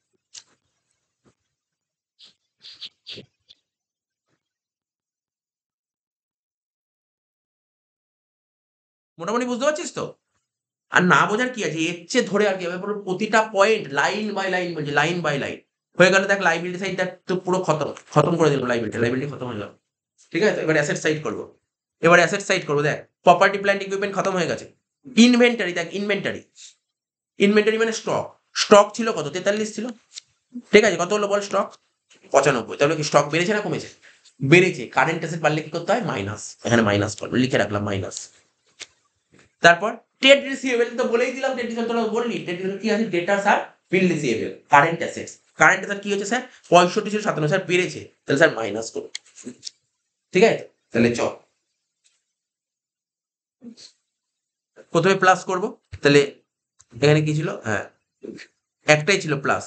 মোটামুটি বুঝতে পারছিস তো? আর না বোঝার কি আছে, এর চেয়ে ধরে আর কি হবে, পুরো প্রতিটা পয়েন্ট লাইন বাই লাইন বলছি, লাইন বাই লাইন হয়ে গেল। দেখ লাইবিলিটি সাইডটা তো পুরো খতম করে দিলাম, লাইবিলিটি খতম হয়ে গেল, ঠিক আছে? এবার অ্যাসেট সাইড করবো, এবার অ্যাসেট সাইড করবো। দেখ প্রপার্টি প্ল্যান্ট ইকুইপমেন্ট খতম হয়ে গেছে। ইনভেন্টারি, দেখ ইনভেন্টারি, ইনভেন্টারি মানে স্টক, স্টক ছিল কত? 43 ছিল, ঠিক আছে? কত হলো বল স্টক? 95। তাহলে কি স্টক বেড়েছে না কমেছে? বেড়েছে। কারেন্ট অ্যাসেট বাড়লে কি করতে হয়? মাইনাস, এখানে মাইনাস করবো, লিখে রাখলাম মাইনাস। তারপর ট্রেড রিসিভেবল তো বলেই দিলাম, ট্রেড রিসিভেবল তোরা বললি, ট্রেড রিসিভেবল কি আছে? ডেটার্স আর bill receivable. Current assets, current asset কি হচ্ছে স্যার? 65 ছিল 57, স্যার বেড়েছে, তাহলে স্যার মাইনাস করুন, ঠিক আছে? তাহলে চল প্রথমে প্লাস করব। তাহলে এখানে কি ছিল? হ্যাঁ একটাই ছিল প্লাস,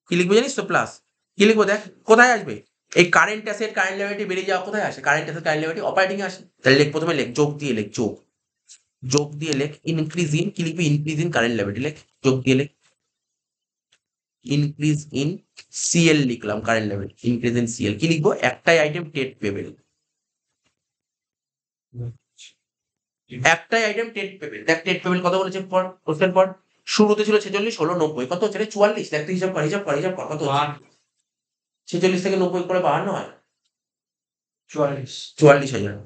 কি লিখবো জানিস তো? প্লাস। কি লিখবো দেখ কোথায় আসবে? এই কারেন্ট অ্যাসেট কারেন্ট লায়াবিলিটি বেড়ে যাওয়া কোথায় আসে? Current asset current liability operating এ আসে। তাহলে প্রথমে লেখ, যোগ দিয়ে লেখ, যোগ দিয়ে লেখ ইনক্রিজ ইন, কি লিখবি? ইনক্রিজ ইন কারেন্ট লায়াবিলিটি লেখ, যোগ দিয়ে লেখ ইনক্রিজ ইন সিএল লিখলাম, current liability increase in CL. কি লিখবো? একটাই আইটেম টেট পেবেল, একটাই আইটেম টেট পেবেল। দেখ টেট পেবেল কত বলেছে পর কোশ্চেন পর? শুরুতে ছিল 46, হলো 90, কত হচ্ছে রে? 44। দেখ তুই হিসাব কর, হিসাব কর, হিসাব কর, কত হচ্ছে? 46 থেকে 90 করে 52 হয়, 44,000,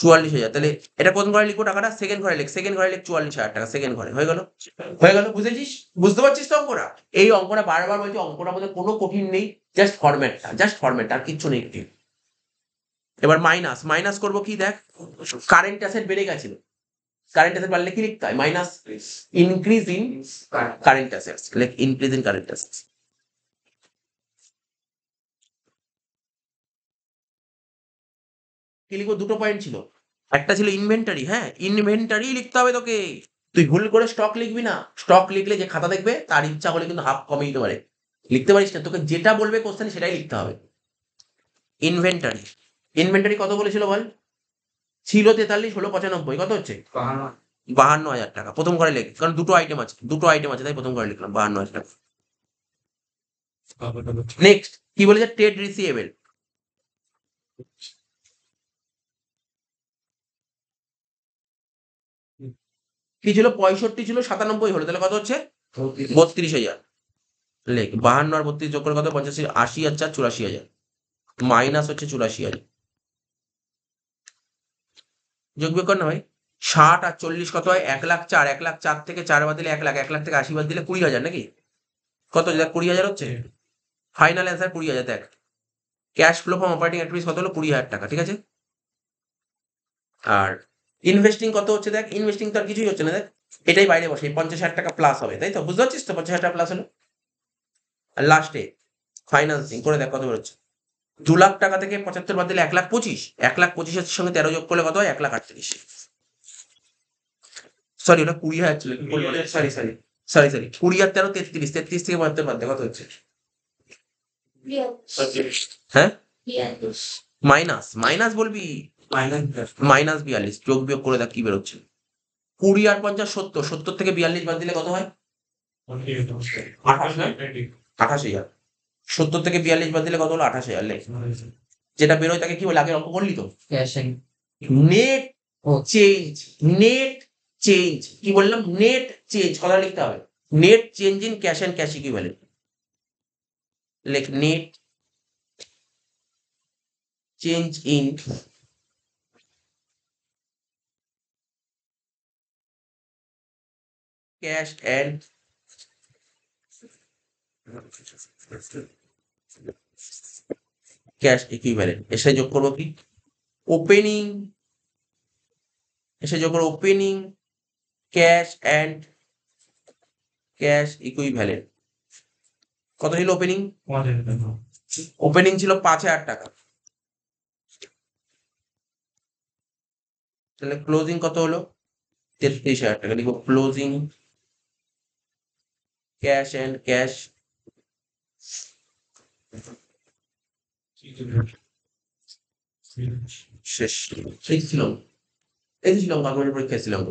44,000। তাহলে এটা কোন ঘরে লিখবো টাকাটা? সেকেন্ড ঘরে লিখ, সেকেন্ড ঘরে লিখ 44,000 টাকা, সেকেন্ড ঘরে হয়ে গেল, হয়ে গেল। বুঝেছিস? বুঝতে পারছিস তো অঙ্কটা? এই অঙ্কটা বারবার বলছি, অঙ্কটার মধ্যে কোনো কঠিন নেই, জাস্ট ফরম্যাটটা, জাস্ট ফরম্যাট, আর কিচ্ছু নেই। এবার মাইনাস, মাইনাস করবো কি? দেখ কারেন্ট অ্যাসেট বেড়ে গেছিল, কারেন্ট অ্যাসেট বাড়লে কি লিখতে হয়? Minus increase in current assets, like increase in current assets. কি লিখবো? দুটো পয়েন্ট ছিল, একটা ছিল ইনভেন্টারি, হ্যাঁ ইনভেন্টারি লিখতে হবে তোকে। তুই ভুল করে স্টক লিখবি না, স্টক লিখলে যে খাতা দেখবে তার ইচ্ছা হলে কিন্তু হাফ কমে দিতে পারে, লিখতে পারিস না, তোকে যেটা বলবে কোশ্চেন সেটাই লিখতে হবে। ইনভেন্টারি, ইনভেন্টারি কত বলেছিল বল? ছিল 43, হলো 95, কত হচ্ছে? 52,000 টাকা। প্রথম ঘরে লেখ, কারণ দুটো আইটেম আছে, তাই প্রথম ঘরে লিখলাম 52,000 টাকা। নেক্সট কি বলেছে? Trade receivable. কি ছিল? 65 ছিল, 97 হলো, তাহলে কত হচ্ছে? 32,000। লেখ 52 আর 32 যোগ করে কত? 85, 80,000, 84,000 মাইনাস হচ্ছে 84,000। যোগ বিয়োগ কর না ভাই। 60 আর 40 কত হয়? 1,04,000। 1,04,000 থেকে 4 বাদ দিলে 1,00,000, 1,00,000 থেকে 80 বাদ দিলে 20,000 নাকি? কত? দেখ 20,000 হচ্ছে। Final answer 20,000। দেখ cash flow from operating activities কত হলো? 20,000 টাকা, ঠিক আছে। আর ইনভেস্টিং কত হচ্ছে? দেখ ইনভেস্টিং তো আর কিছুই হচ্ছে না, দেখ এটাই বাইরে বসে 50,000 টাকা প্লাস হবে, তাই তো? বুঝতে পারছিস তো? 50,000 টাকা প্লাস হলো। আর লাস্টে ফাইন্যান্সিং করে দেখ কত বেরোচ্ছে। 2,00,000 টাকা থেকে 75 বাদ দিলে 1,25,000। 1,25,000 এর সঙ্গে 13 যোগ করলে কত হয়? 1,38,000। সরি, ওটা 20,000 ছিল। সরি সরি সরি সরি 20 আর 13, 33। 33 থেকে 72 বাদ দে, কত হচ্ছে? হ্যাঁ মাইনাস, মাইনাস বলবি, মাইনাস 42। যোগ বিয়োগ করে দেখ কি বেরোচ্ছে। 20 আর 50, 70। 70 থেকে 42 বাদ দিলে কত হয়? 28,000। 70 থেকে 42 বাদ দিলে কত হলো? 28,000। লেখ যেটা বেরোয় তাকে কি বলে? আগে অঙ্ক করলি তো? ক্যাশ নেট ও চেঞ্জ। নেট চেঞ্জ কি বললাম? নেট চেঞ্জ কথা লিখতে হবে। Net change in cash and cash equivalent. লেখ net change in cash and cash equivalent. এসে যোগ করবো কি? ওপেনিং, এসে যোগ করবো opening cash and cash equivalent. কত ছিল ওপেনিং? ওপেনিং ছিল 5,000 টাকা। তাহলে ক্লোজিং কত হলো? 33,000 টাকা। লিখবো ক্লোজিং ক্যাশ এন্ড ক্যাশ শেষ। সেই ছিলাম, এই ছিলাম গভর্নমেন্ট পরীক্ষায় ছিলাম।